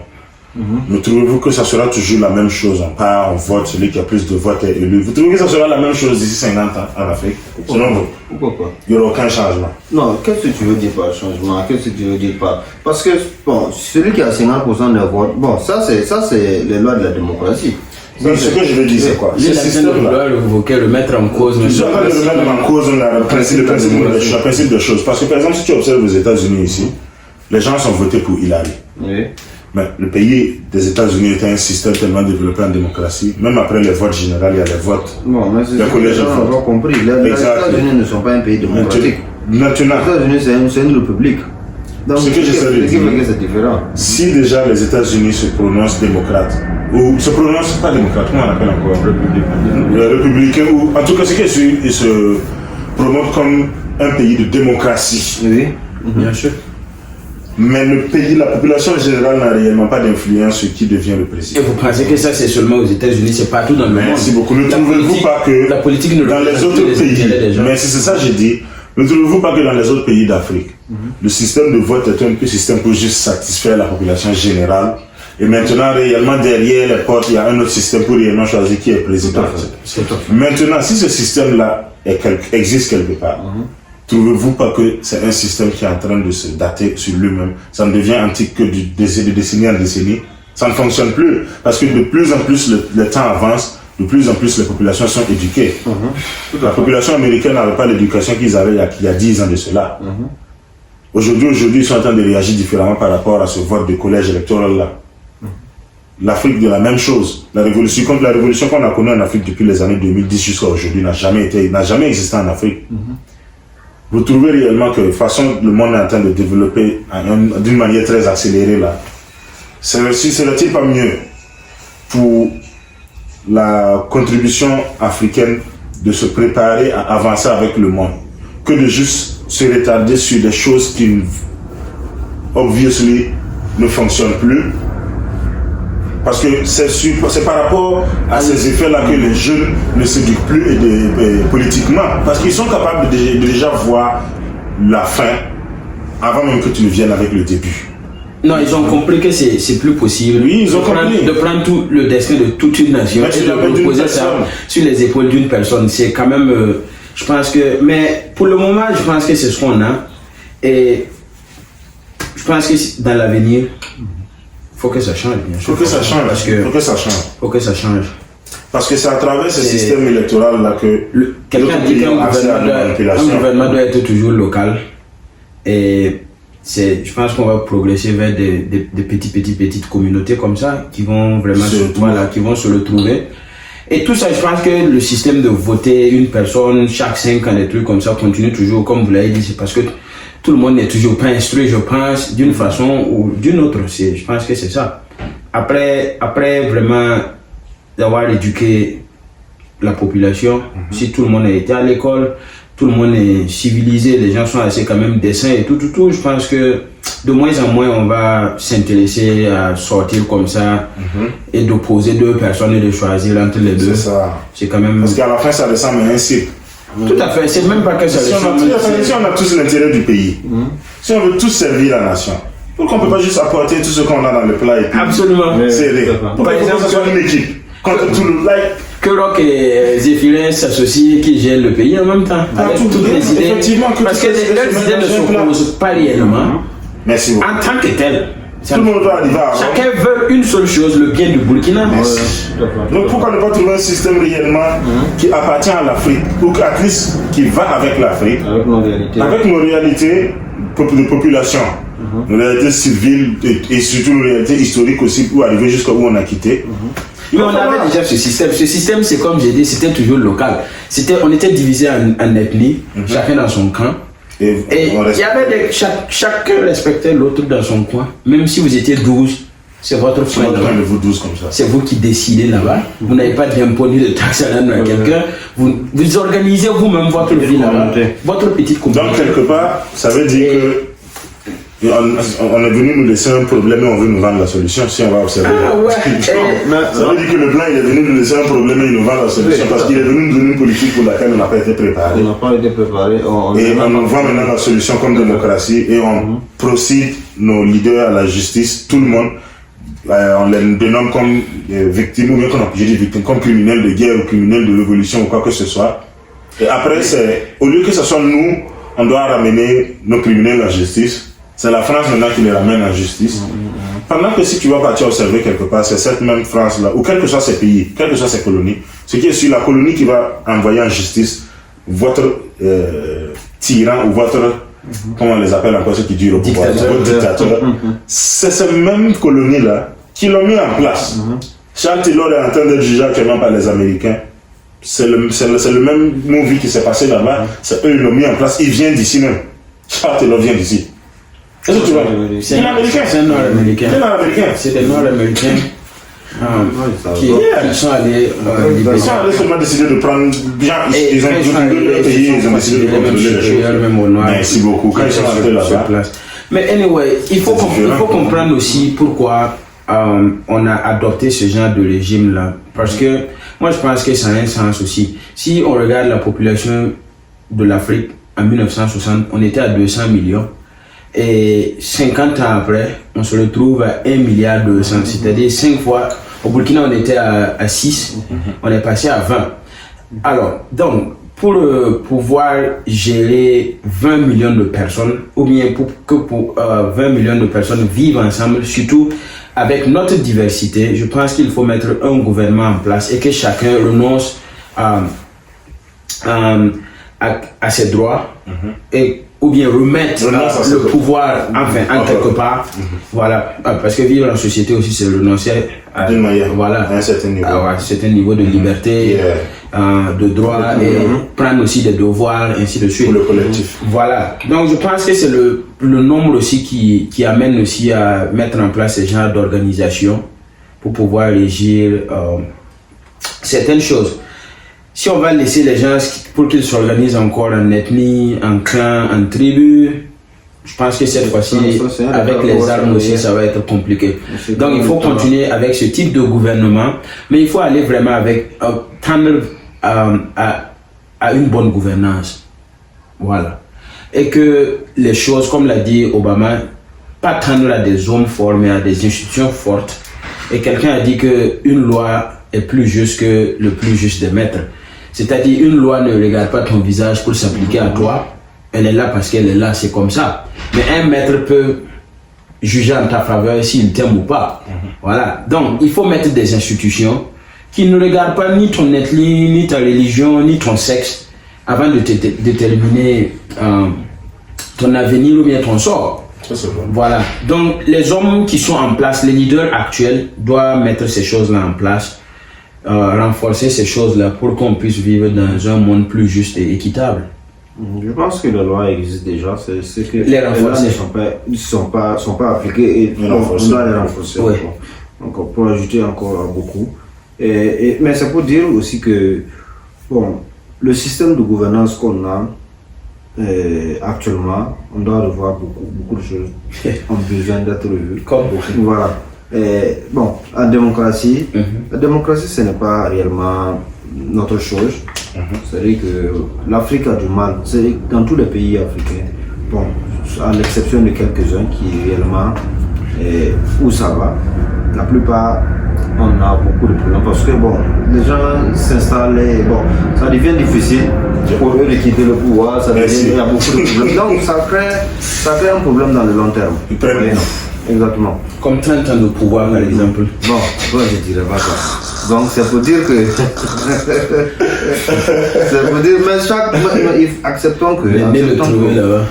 Mais trouvez-vous que ça sera toujours la même chose? On part, on vote, celui qui a plus de votes est élu. Vous trouvez que ça sera la même chose d'ici 50 ans en Afrique? Selon vous? Pourquoi pas? Il n'y aura aucun changement. Non, qu'est-ce que tu veux dire par changement? Qu'est-ce que tu veux dire par... Parce que, bon, celui qui a 50% des votes, bon, ça c'est les lois de la démocratie. Donc, ce que je veux dire, c'est quoi? Ce système-là, le mettre en cause. Je ne dois pas le remettre en cause le principe de choses. Parce que, par exemple, si tu observes aux États-Unis ici, les gens sont votés pour Hillary. Oui. Mais le pays des États-Unis était un système tellement développé en démocratie. Même après les votes généraux, il y a les votes. Bon, mais c'est ce que les gens n'ont pas compris. Les États-Unis ne sont pas un pays démocratique. Maintenant, Les États-Unis, c'est une république. Donc, ce que j'essaie de dire, c'est différent. si déjà les États-Unis se prononcent démocrates, ou se prononcent pas démocrates, comment on appelle encore? Républicain, ou en tout cas, ce qu'ils se promotent comme un pays de démocratie. Oui. Bien sûr. Mais le pays, la population générale n'a réellement pas d'influence sur qui devient le président. Et vous pensez que ça c'est seulement aux États-Unis, c'est partout dans le monde? Merci beaucoup. Ne trouvez-vous pas que la politique ne dans les autres pays, mais c'est ça que j'ai dit, ne trouvez-vous pas que dans les autres pays d'Afrique, le système de vote est un système pour juste satisfaire la population générale, et maintenant réellement derrière les portes, il y a un autre système pour réellement choisir qui est président. Maintenant, si ce système-là existe quelque part, trouvez-vous pas que c'est un système qui est en train de se dater sur lui-même? Ça ne devient antique que de décennie en décennie. Ça ne fonctionne plus. Parce que de plus en plus le temps avance, de plus en plus les populations sont éduquées. La population américaine n'avait pas l'éducation qu'ils avaient il y a 10 ans de cela. Aujourd'hui, ils sont en train de réagir différemment par rapport à ce vote de collège électoral-là. L'Afrique de la même chose. La révolution qu'on a connue en Afrique depuis les années 2010 jusqu'à aujourd'hui n'a jamais existé en Afrique. Vous trouvez réellement que de toute façon le monde est en train de développer d'une manière très accélérée là. Serait-il pas mieux pour la contribution africaine de se préparer à avancer avec le monde que de juste se retarder sur des choses qui obviously ne fonctionnent plus Parce que c'est par rapport à ces effets-là que les jeunes ne s'éduquent plus politiquement. Parce qu'ils sont capables de déjà voir la fin avant même que tu ne viennes avec le début. Non, ils ont compris que c'est plus possible. Oui, ils ont compris. De prendre tout le destin de toute une nation et de poser ça sur les épaules d'une personne. C'est quand même, je pense que, mais pour le moment, je pense que c'est ce qu'on a. Et je pense que dans l'avenir, il faut que ça change. Bien sûr. Faut que ça change. Faut que ça change. Faut que ça change. Parce que c'est à travers ce système électoral-là que quelqu'un dit qu'un gouvernement doit être toujours local. Et je pense qu'on va progresser vers des petites communautés comme ça qui vont vraiment qui vont se retrouver. Et tout ça, je pense que le système de voter une personne chaque 5 ans, des trucs comme ça, continue toujours, comme vous l'avez dit, c'est parce que tout le monde n'est toujours pas instruit, je pense, d'une façon ou d'une autre. Je pense que c'est ça. Après vraiment d'avoir éduqué la population, si tout le monde a été à l'école, tout le monde est civilisé, les gens sont assez quand même décents et tout, je pense que de moins en moins on va s'intéresser à sortir comme ça et d'opposer deux personnes et de choisir entre les deux. C'est ça. C'est quand même... Parce qu'à la fin ça ressemble à un cirque. Tout à fait, c'est même pas que ça ressemble à un cirque. Si on a tous l'intérêt du pays, si on veut tous servir la nation, pourquoi on ne peut pas juste apporter tout ce qu'on a dans le plat et puis... Absolument. Serrer. Par exemple, ce soit une équipe. Contre tout le que Rock et Zéphirin s'associent qui gèrent le pays en même temps. Avec toutes les idées. Parce que leurs idées ne s'opposent pas réellement. Merci beaucoup. En tant que tel. Tout le monde doit arriver à... Chacun veut une seule chose, le bien du Burkina. Donc pourquoi ne pas trouver un système réellement qui appartient à l'Afrique, ou à least qui va avec l'Afrique, avec nos réalités de population, nos réalités civiles et surtout nos réalités historiques aussi, pour arriver jusqu'à où on a quitté. Mais on avait déjà ce système. Ce système, c'est comme j'ai dit, c'était toujours local. On était divisé en ethnies, chacun dans son camp. Et il y avait chacun respectait l'autre dans son coin. Même si vous étiez 12, c'est votre frère. C'est vous qui décidez là-bas. Vous n'avez pas d'impôt ni de taxes à l'âne à quelqu'un. Vous organisez vous-même votre vie là-bas. Votre petite communauté. Donc, quelque part, ça veut dire que on est venu nous laisser un problème et on veut nous vendre la solution, si on va observer. Ça veut dire que le plan il est venu nous laisser un problème et il nous vend la solution parce qu'il est venu nous donner une politique pour laquelle on n'a pas été préparé. On n'a pas été préparé. Et on nous vend maintenant la solution comme démocratie et on procède nos leaders à la justice, tout le monde. On les dénomme comme victimes, ou bien comme criminels de guerre ou criminels de révolution ou quoi que ce soit. Et après, au lieu que ce soit nous, on doit ramener nos criminels à la justice. C'est la France maintenant qui les ramène en justice. Pendant que si tu vas partir observer quelque part, c'est cette même France-là, ou quel que soit ces pays, quelles que soient ces colonies, ce qui est sur la colonie qui va envoyer en justice votre tyran ou votre, comment on les appelle encore ceux qui durent au pouvoir, votre dictateur. C'est ces mêmes colonies-là qui l'ont mis en place. Charles Taylor est en train d'être jugé actuellement par les Américains. C'est le même movie qui s'est passé là-bas. C'est eux qui l'ont mis en place. Il vient d'ici même. Charles Taylor vient d'ici. Est-ce que tu vois? C'est un Américain. C'est un Nord-Américain. C'est des Nord-Américains qui sont allés ils sont allés seulement décider de prendre bien. Ils ont décidé de payer, ils ont décidé de contrôler les choses. Merci beaucoup. Quand ils sont arrivés là-bas. Mais anyway, il faut comprendre aussi pourquoi on a adopté ce genre de régime-là. Parce que moi, je pense que ça a un sens aussi. Si on regarde la population de l'Afrique en 1960, on était à 200 millions. Et 50 ans après, on se retrouve à 1,2 milliard. C'est-à-dire 5 fois. Au Burkina, on était à 6. On est passé à 20. Alors, donc, pour pouvoir gérer 20 millions de personnes, ou bien pour 20 millions de personnes vivent ensemble, surtout avec notre diversité, je pense qu'il faut mettre un gouvernement en place et que chacun renonce à ses droits et ou bien remettre le pouvoir en quelque part. Voilà, parce que vivre en société aussi c'est renoncer à un certain niveau de liberté, de droits et prendre aussi des devoirs, ainsi de suite. Pour le collectif. Voilà, donc je pense que c'est le nombre aussi qui amène aussi à mettre en place ce genre d'organisation pour pouvoir régir certaines choses. Si on va laisser les gens pour qu'ils s'organisent encore en ethnie, en clan, en tribu, je pense que cette fois-ci, c'est avec les armes aussi, ça va être compliqué. Donc il faut continuer avec ce type de gouvernement, mais il faut aller vraiment avec tendre à une bonne gouvernance. Voilà. Et que les choses, comme l'a dit Obama, pas tendre à des hommes forts, mais à des institutions fortes. Et quelqu'un a dit qu'une loi est plus juste que le plus juste des maîtres. C'est-à-dire, une loi ne regarde pas ton visage pour s'appliquer à toi. Elle est là parce qu'elle est là, c'est comme ça. Mais un maître peut juger en ta faveur s'il t'aime ou pas. Voilà. Donc, il faut mettre des institutions qui ne regardent pas ni ton ethnie, ni ta religion, ni ton sexe, avant de déterminer ton avenir ou bien ton sort. Voilà. Donc, les hommes qui sont en place, les leaders actuels, doivent mettre ces choses-là en place, renforcer ces choses-là pour qu'on puisse vivre dans un monde plus juste et équitable. Je pense que la loi existe déjà, c'est que les lois ne sont pas appliquées et on doit les renforcer. Oui. Encore pour ajouter encore à beaucoup. Mais c'est pour dire aussi que bon, le système de gouvernance qu'on a actuellement, on doit revoir beaucoup de choses ont besoin d'être revues. Voilà. Bon, en démocratie, la démocratie ce n'est pas réellement notre chose. C'est-à-dire que l'Afrique a du mal, c'est dans tous les pays africains, bon, à l'exception de quelques-uns qui réellement où ça va, la plupart on a beaucoup de problèmes parce que bon, les gens s'installent et bon, ça devient difficile pour eux de quitter le pouvoir, ça devient, il y a beaucoup de problèmes. Donc ça crée un problème dans le long terme. Exactement. Comme 30 ans de pouvoir, par exemple. Bon, moi je dirais pas ça. Donc c'est pour dire que. C'est pour dire, mais acceptons que.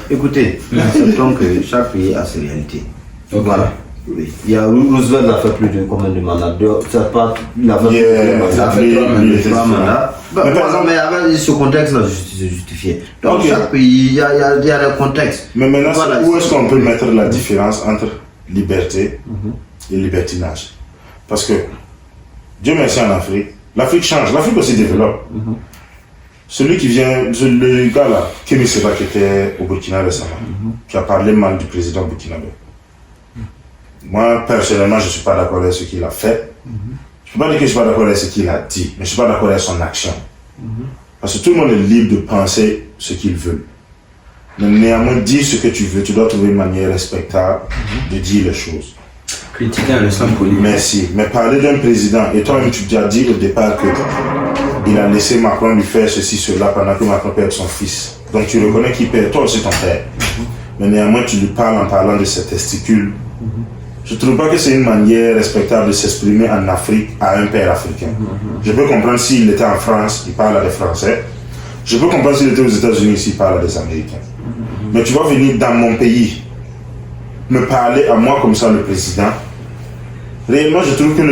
Écoutez, acceptons que chaque pays a ses réalités. Okay. Voilà. Oui. Il y a Roosevelt a fait plus de combien de mandats? C'est pas. Il a fait 3 mandats. Mais avec ce contexte-là, c'est justifié. Donc chaque pays, il y a le contexte. Mais maintenant, voilà, où est-ce qu'on peut mettre la différence entre liberté et libertinage? Parce que, Dieu merci en Afrique, l'Afrique change, l'Afrique aussi développe. Celui qui vient, le gars là, Kémy Séba qui était au Burkina récemment, qui a parlé mal du président burkinabé. Moi, personnellement, je ne suis pas d'accord avec ce qu'il a fait. Je ne peux pas dire que je ne suis pas d'accord avec ce qu'il a dit, mais je ne suis pas d'accord avec son action. Parce que tout le monde est libre de penser ce qu'il veut. Mais néanmoins, dire ce que tu veux, tu dois trouver une manière respectable de dire les choses. Critiquer un instant politique. Merci. Mais parler d'un président, et toi-même tu as dit au départ qu'il a laissé Macron lui faire ceci, cela, pendant que Macron perd son fils. Donc tu reconnais qu'il perd, toi aussi ton père. Mais néanmoins, tu lui parles en parlant de ses testicules. Je ne trouve pas que c'est une manière respectable de s'exprimer en Afrique à un père africain. Je peux comprendre s'il était en France, il parle à des Français. Je peux comprendre s'il était aux États-Unis, il parle à des Américains. Mais tu vas venir dans mon pays, me parler à moi comme ça, le président. Réellement, je trouve que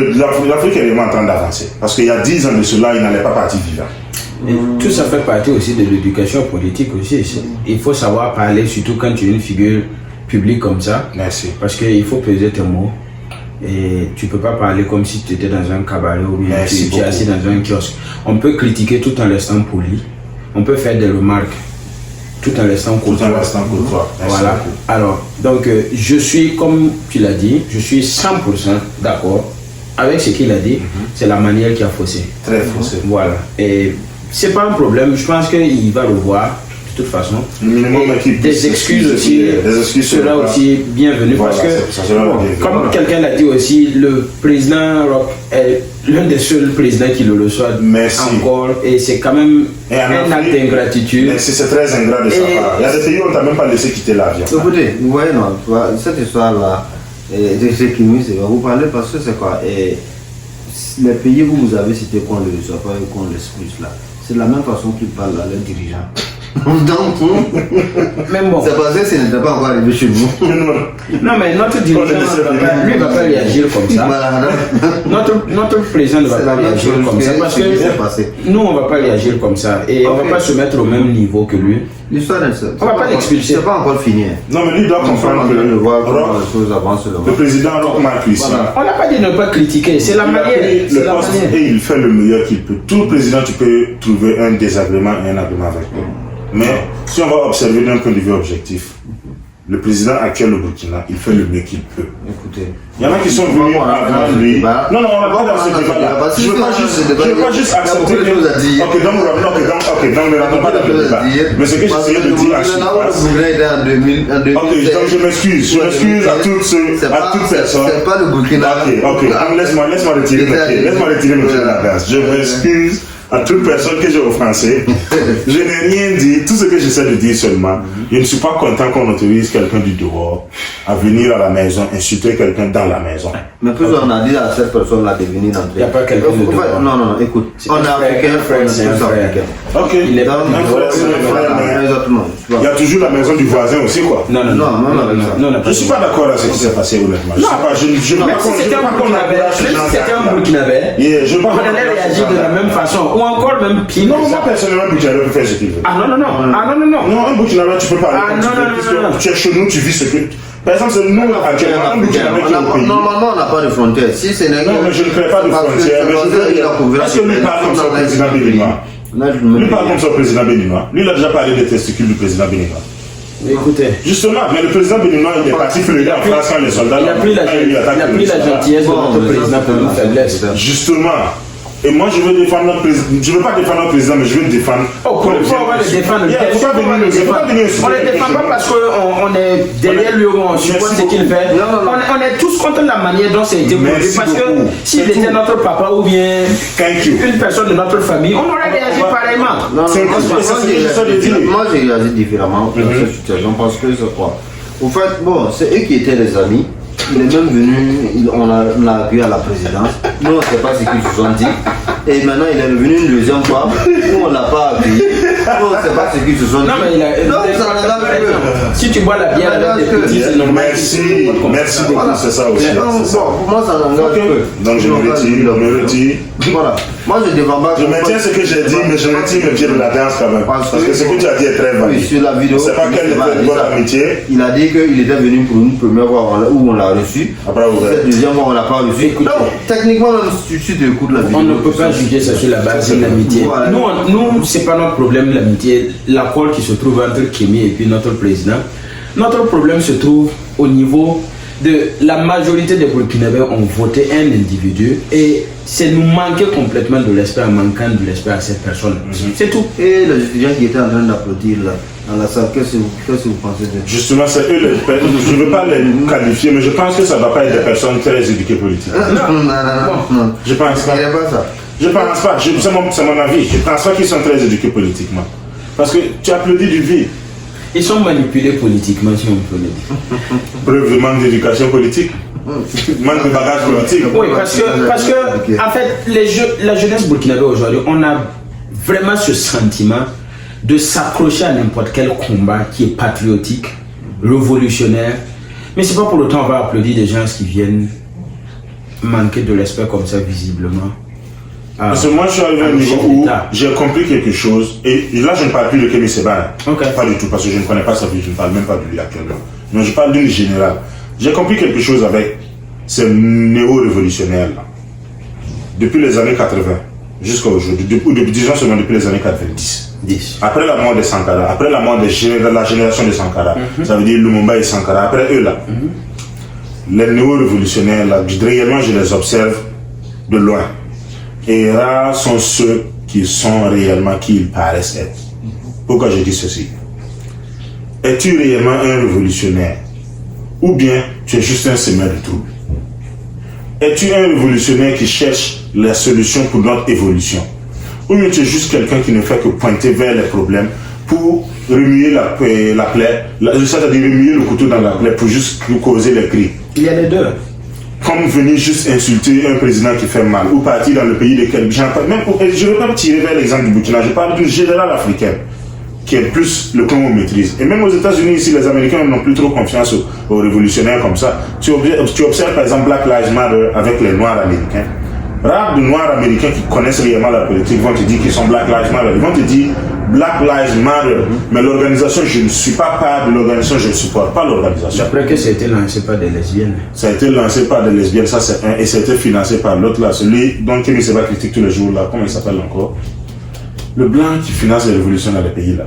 l'Afrique est réellement en train d'avancer. Parce qu'il y a 10 ans de cela, il n'allait pas partir vivant. Et tout ça fait partie aussi de l'éducation politique aussi. Il faut savoir parler, surtout quand tu es une figure publique comme ça. Merci. Parce qu'il faut peser tes mots. Et tu ne peux pas parler comme si tu étais dans un cabaret ou bien tu es assis dans un kiosque. On peut critiquer tout en restant poli. On peut faire des remarques tout en restant courtois. Voilà. Alors, donc, je suis, comme tu l'as dit, je suis 100% d'accord avec ce qu'il a dit. C'est la manière qui a faussé. Très faussé. Voilà. Et c'est pas un problème. Je pense qu'il va revoir. De toute façon, des excuses aussi sera aussi bienvenue, voilà, parce que comme quelqu'un l'a dit aussi, le président Roch est l'un des seuls présidents qui le reçoit encore, et c'est quand même un acte d'ingratitude. C'est très ingrat de sa part. Il y a des pays où on t'a même pas laissé quitter l'avion. Écoutez, vous voyez, non, cette histoire-là, vous parlez parce que c'est quoi, les pays où vous avez cité qu'on ne le reçoit pas et qu'on l'expulse là, c'est de la même façon qu'ils parlent à leurs dirigeants. Donc, même bon. C'est parce que ce n'était pas encore arrivé chez nous. Non, mais notre dirigeant, lui, ne va pas réagir comme ça. Notre président ne va pas réagir comme ça. Parce que nous, on ne va pas réagir comme ça. Et on ne va pas se mettre au même niveau que lui. L'histoire, on ne va pas l'expulser. C'est pas encore fini. Non, mais lui doit comprendre que le président Roch marque ici. On n'a pas dit ne pas critiquer. C'est la manière. Et il fait le meilleur qu'il peut. Tout président, tu peux trouver un désagrément et un agrément avec lui. Mais si on va observer d'un point de vue objectif, le président actuel au Burkina, il fait le mieux qu'il peut. Écoutez. Il y en a qui sont venus avant lui. Non, on va pas dans ce débat-là. Je ne veux pas juste accepter. Ok, donc ne rentrons pas dans le débat. Mais ce que j'essayais de dire à Surface. Ok, donc je m'excuse à toutes personnes. C'est pas le Burkina. Ok, donc laisse-moi retirer mes pieds de la danse. Je m'excuse à toute personne que j'ai offensée. Je n'ai rien dit. Tout ce que j'essaie de dire seulement, je ne suis pas content qu'on autorise quelqu'un du dehors à venir à la maison, insulter quelqu'un dans la maison. Mais plus on a dit à cette personne-là de venir entrer. Il n'y a pas quelqu'un de dehors. Non, écoute. On est africain, c'est un frère. Ok, Il est un frère, c'est un frère, mais il y a toujours la maison du voisin aussi, quoi. Non. Je ne suis pas d'accord avec ce qui s'est passé, honnêtement. Je ne veux pas qu'on encourage ces gens. C'était un Burkinabé. On allait réagir de la même façon. Ou encore même pire. Non, moi personnellement, un Burkinabé peut faire ce qu'il veut. Non. Non, un Burkinabé, tu peux parler comme tu veux. Tu es chez nous, tu vis ce que... Par exemple, c'est nous actuellement, un Burkinabé qui est au pays. Normalement, on n'a pas de frontières. Si Sénégal... Non, mais je ne crée pas de frontières. Est-ce que lui parle comme ça au président béninois? Lui parle comme ça au président béninois. Lui, il a déjà parlé des testicules du président béninois. Écoutez. Justement, mais le président béninois, il est parti fleurir en France quand les soldats... Il a pris la gentillesse de notre président pour une faiblesse. Justement. Et moi, je veux défendre notre président. Je ne veux pas défendre notre président, mais je veux le défendre. Pourquoi on va le défendre? On ne le défend pas parce qu'on est derrière lui, on supporte ce qu'il fait. On est tous contre la manière dont c'est été conduit. Parce que s'il était notre papa ou bien une personne de notre famille, on aurait réagi pareillement. Moi, j'ai réagi différemment dans cette situation parce que c'est quoi? Au fait, bon, c'est eux qui étaient les amis. Il est même venu, on l'a accueilli à la présidence. Nous, on ne sait pas ce qu'ils se sont dit. Et maintenant, il est revenu une deuxième fois. Nous, on ne l'a pas accueilli. Nous, on ne sait pas ce qu'ils se sont dit. Non, mais si tu bois la bière avec des petits, c'est normal. Merci beaucoup, c'est ça aussi. Pour moi, ça n'engage que. Donc, je me retire. Voilà. Moi, je ne défends pas. Je maintiens ce que j'ai dit, mais je retire mes pieds de la danse quand même. Parce que ce que tu as dit est très valide. Oui, sur la vidéo. C'est pas quelle était une bonne amitié. Il a dit qu'il était venu pour une première fois où on l'a reçu. Après, cette deuxième fois, on l'a pas reçu. Non, techniquement, même si tu écoutes la vidéo. On ne peut pas juger ça sur la base de l'amitié. Nous, c'est pas notre problème, l'amitié, l'accord qui se trouve entre Kémy et puis notre président. Notre problème se trouve au niveau de la majorité des Burkinabés ont voté un individu et c'est nous manquer complètement de respect en manquant de respect à cette personne. C'est tout. Et les étudiants qui étaient en train d'applaudir là, dans la salle, qu'est-ce que vous pensez de... Justement, c'est eux je ne veux pas les qualifier, mais je pense que ça ne doit pas être des personnes très éduquées politiquement. Non. Je pense pas. Il n'y a pas ça. Je pense pas. C'est mon avis. Je ne pense pas qu'ils sont très éduqués politiquement. Parce que tu applaudis du vide. Ils sont manipulés politiquement, si on peut le dire. Preuve de manque d'éducation politique. Manque de bagage politique. Oui, parce que en fait, la jeunesse burkinabé aujourd'hui, on a vraiment ce sentiment de s'accrocher à n'importe quel combat qui est patriotique, révolutionnaire. Mais c'est pas pour autant qu'on va applaudir des gens qui viennent manquer de respect comme ça visiblement. Parce que moi je suis arrivé à un niveau où j'ai compris quelque chose, et là je ne parle plus de Kémy Séba, pas du tout, parce que je ne connais pas sa vie, je ne parle même pas de lui actuellement. Mais je parle d'une générale. J'ai compris quelque chose avec ces néo-révolutionnaires là. Depuis les années 80 jusqu'à aujourd'hui, disons seulement depuis les années 90. Après la mort de Sankara, après la mort de la génération de Sankara, ça veut dire Lumumba et Sankara, après eux là, les néo-révolutionnaires là, réellement je les observe de loin. Et rares sont ceux qui sont réellement qui ils paraissent être. Pourquoi je dis ceci? Es-tu réellement un révolutionnaire? Ou bien tu es juste un semeur de troubles? Es-tu un révolutionnaire qui cherche la solution pour notre évolution? Ou bien tu es juste quelqu'un qui ne fait que pointer vers les problèmes pour remuer la plaie, c'est-à-dire remuer le couteau dans la plaie pour juste nous causer les cris? Il y a les deux. Comme venir juste insulter un président qui fait mal, ou partir dans le pays de quelqu'un. Je ne veux pas tirer vers l'exemple du Burkina, je parle d'une générale africaine, qui est plus le Congo maîtrise. Et même aux États-Unis, ici, les Américains n'ont plus trop confiance aux révolutionnaires comme ça. Tu observes par exemple Black Lives Matter avec les Noirs américains. Rares de Noirs américains qui connaissent réellement la politique vont te dire qu'ils sont Black Lives Matter. Ils vont te dire Black Lives Matter, mais l'organisation, je ne suis pas part de l'organisation, je ne supporte pas l'organisation. Après que ça a été lancé par des lesbiennes. Ça a été lancé par des lesbiennes, ça c'est un, et ça a été financé par l'autre là, celui dont Kémy Séba critique tous les jours là, comment il s'appelle encore? Le blanc qui finance les révolutions dans les pays là.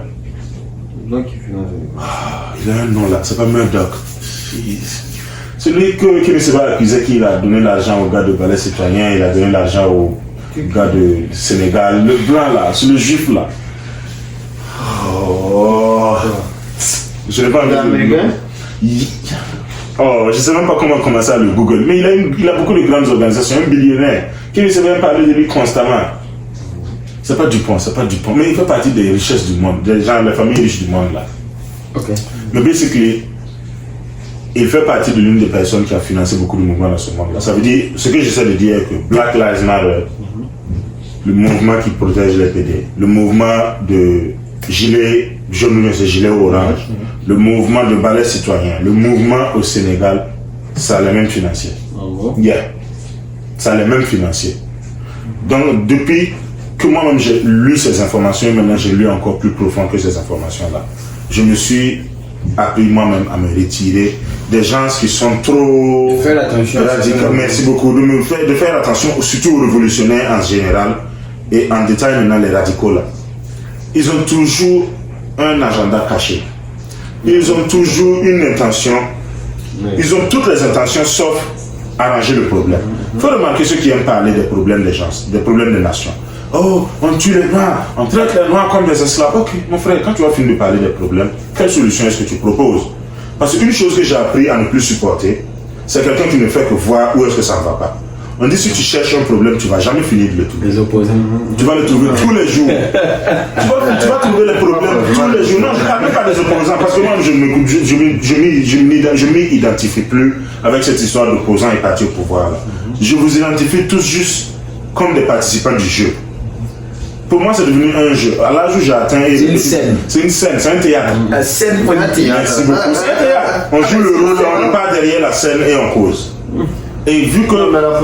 Le blanc qui finance les révolutions. Il a un nom là, c'est pas Murdoch. Celui qui ne s'est pas accusé qu'il a donné l'argent au gars de Balai Citoyen, il a donné l'argent au gars de Sénégal, le blanc là, c'est le juif là. Oh, je n'ai pas envie de... Oh, je ne sais même pas comment commencer à le Google, mais il a beaucoup de grandes organisations, un billionnaire, qui ne sait même parler de lui constamment. C'est pas Dupont, mais il fait partie des richesses du monde, des gens, les familles riches du monde là. Ok. Mais basically, il fait partie de l'une des personnes qui a financé beaucoup de mouvements dans ce monde-là. Ça veut dire, ce que j'essaie de dire est que Black Lives Matter, le mouvement qui protège les PD, le mouvement de gilet jaune, c'est gilet orange, le mouvement de balai citoyen, le mouvement au Sénégal, ça a les mêmes financiers. Yeah. Ça a les mêmes financiers. Donc, depuis que moi-même j'ai lu ces informations, et maintenant j'ai lu encore plus profond que ces informations-là, je me suis appris moi-même à me retirer des gens qui sont trop Faire attention. Merci beaucoup de faire attention surtout aux révolutionnaires en général et en détail maintenant les radicaux là. Ils ont toujours un agenda caché. Ils ont toujours une intention. Ils ont toutes les intentions sauf arranger le problème. Il faut remarquer ceux qui aiment parler des problèmes des gens, des problèmes des nations. Oh, on tue les Noirs, on traite les Noirs comme des esclaves. Ok, mon frère, quand tu vas finir de parler des problèmes, quelle solution est-ce que tu proposes? Parce qu'une chose que j'ai appris à ne plus supporter, c'est quelqu'un qui ne fait que voir où est-ce que ça ne va pas. On dit si tu cherches un problème, tu ne vas jamais finir de le trouver. Les opposants. Tu vas le trouver tous les jours. tu vas trouver les problèmes tous les jours. Non, je ne parle même pas des opposants, parce que moi, je ne m'identifie plus avec cette histoire d'opposants et partis au pouvoir. Là. Je vous identifie tous juste comme des participants du jeu. Pour moi, c'est devenu un jeu. À l'âge où j'ai atteint... C'est une scène. C'est une scène, c'est un théâtre. La scène politique. Merci beaucoup. C'est un théâtre. On joue le rôle, on n'est pas derrière la scène et on cause. Et vu que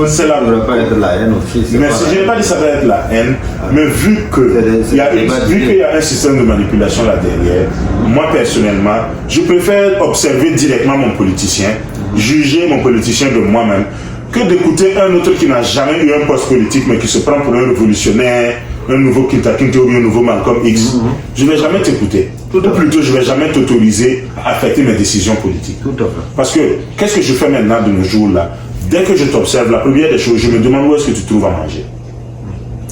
c'est la... Ça ne devrait pas être la haine aussi. Mais si je n'ai pas dit ça va être la haine, mais vu qu'il y a un système de manipulation là derrière, moi personnellement, je préfère observer directement mon politicien, juger mon politicien de moi-même, que d'écouter un autre qui n'a jamais eu un poste politique mais qui se prend pour un révolutionnaire, un nouveau Kinta Kinte ou un nouveau Malcolm X. Je ne vais jamais t'écouter. Ou plutôt, je ne vais jamais t'autoriser à affecter mes décisions politiques. Tout à fait. Parce que, qu'est-ce que je fais maintenant de nos jours là? Dès que je t'observe, la première des choses, je me demande où est-ce que tu trouves à manger.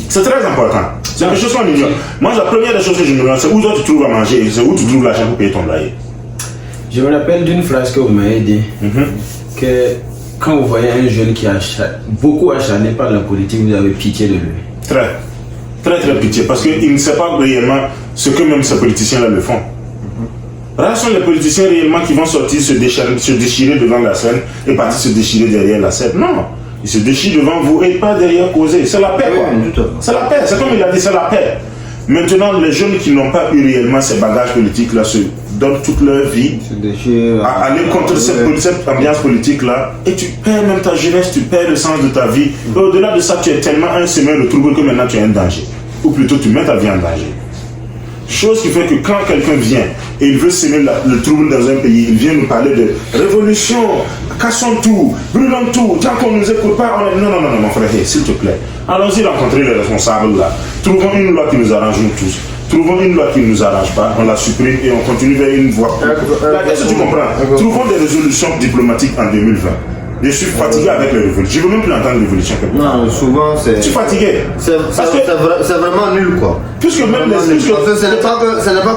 C'est très important. C'est quelque chose qu'on ignore. Moi, la première des choses que je me demande, c'est où tu trouves à manger et c'est où tu trouves l'argent pour payer ton loyer. Je me rappelle d'une phrase que vous m'avez dit, que quand vous voyez un jeune qui a beaucoup acharné par la politique, vous avez pitié de lui. Très pitié, parce qu'il ne sait pas réellement ce que même ces politiciens-là le font. Rares sont les politiciens réellement qui vont sortir se déchirer devant la scène et partir se déchirer derrière la scène. Non, ils se déchirent devant vous et pas derrière causer. C'est la paix, quoi. C'est la paix, c'est comme il a dit, c'est la paix. Maintenant, les jeunes qui n'ont pas eu réellement ces bagages politiques-là se donnent toute leur vie à aller contre cette ambiance politique-là et tu perds même ta jeunesse, tu perds le sens de ta vie. Et au-delà de ça, tu es tellement un semeur de trouble que maintenant tu es un danger. Ou plutôt, tu mets ta vie en danger. Chose qui fait que quand quelqu'un vient et il veut semer le trouble dans un pays, il vient nous parler de révolution, cassons tout, brûlons tout, tant qu'on ne nous écoute pas, on est... Non, mon frère, s'il te plaît, allons-y rencontrer les responsables là. Trouvons une loi qui nous arrange nous tous. Trouvons une loi qui ne nous arrange pas, on la supprime et on continue vers une voie. Est-ce que tu comprends? Trouvons des résolutions diplomatiques en 2020. Je suis fatigué avec les révolutions. Je ne veux même plus entendre révolution. Non, souvent c'est... Je suis fatigué. C'est vraiment nul quoi. Puisque même les... Ce n'est pas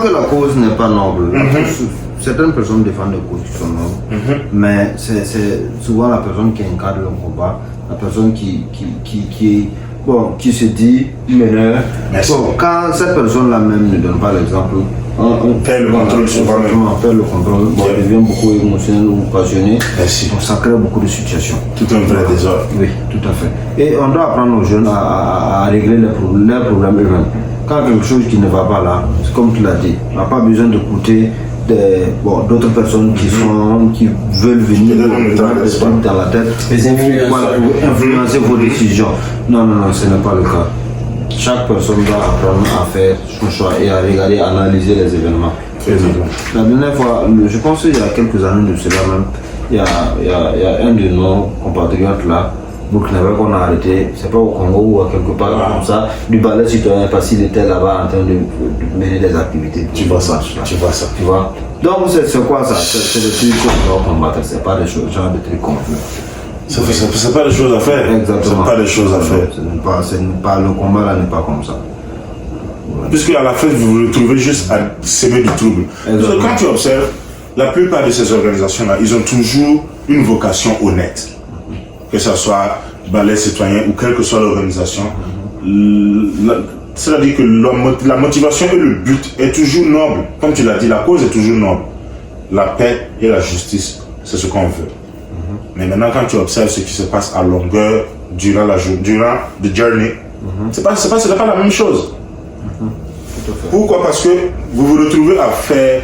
que la cause n'est pas noble. Certaines personnes défendent des causes qui sont nobles. Mais c'est souvent la personne qui encadre le combat, la personne qui se dit meneur. Bon, quand cette personne-là même ne donne pas l'exemple, on perd le contrôle sur soi-même. On perd le contrôle, bon, on devient beaucoup émotionnel ou passionné. Donc ça crée beaucoup de situations. Tout un vrai désordre. Oui, tout à fait. Et on doit apprendre aux jeunes à régler leurs problèmes eux-mêmes. Quand quelque chose qui ne va pas là, c'est comme tu l'as dit, on n'a pas besoin d'écouter d'autres personnes qui veulent venir dans la tête pour influencer vos décisions. Non, ce n'est pas le cas. Chaque personne doit apprendre à faire son choix et à regarder, à analyser les événements. La dernière fois, je pense qu'il y a quelques années de cela même, il y a un de nos compatriotes là, burkinabé qu'on a arrêté, c'est pas au Congo ou à quelque part comme ça, du balai citoyen parce qu'il était là-bas en train de mener des activités. Tu vois ça, tu vois ça. Tu vois. Donc c'est quoi ça? C'est des trucs qu'on doit combattre, c'est pas des choses, genre de trucs qu'on veut. C'est pas des choses à faire. Exactement. C'est pas des choses à faire. Le combat là n'est pas comme ça. Puisque à la fin, vous vous retrouvez juste à semer du trouble. Parce que quand tu observes, la plupart de ces organisations-là, ils ont toujours une vocation honnête. Que ce soit balai citoyen ou quelle que soit l'organisation. C'est-à-dire que la motivation et le but est toujours noble. Comme tu l'as dit, la cause est toujours noble. La paix et la justice, c'est ce qu'on veut. Mais maintenant, quand tu observes ce qui se passe à longueur, durant the journey, c'est pas la même chose. Pourquoi? Parce que vous vous retrouvez à faire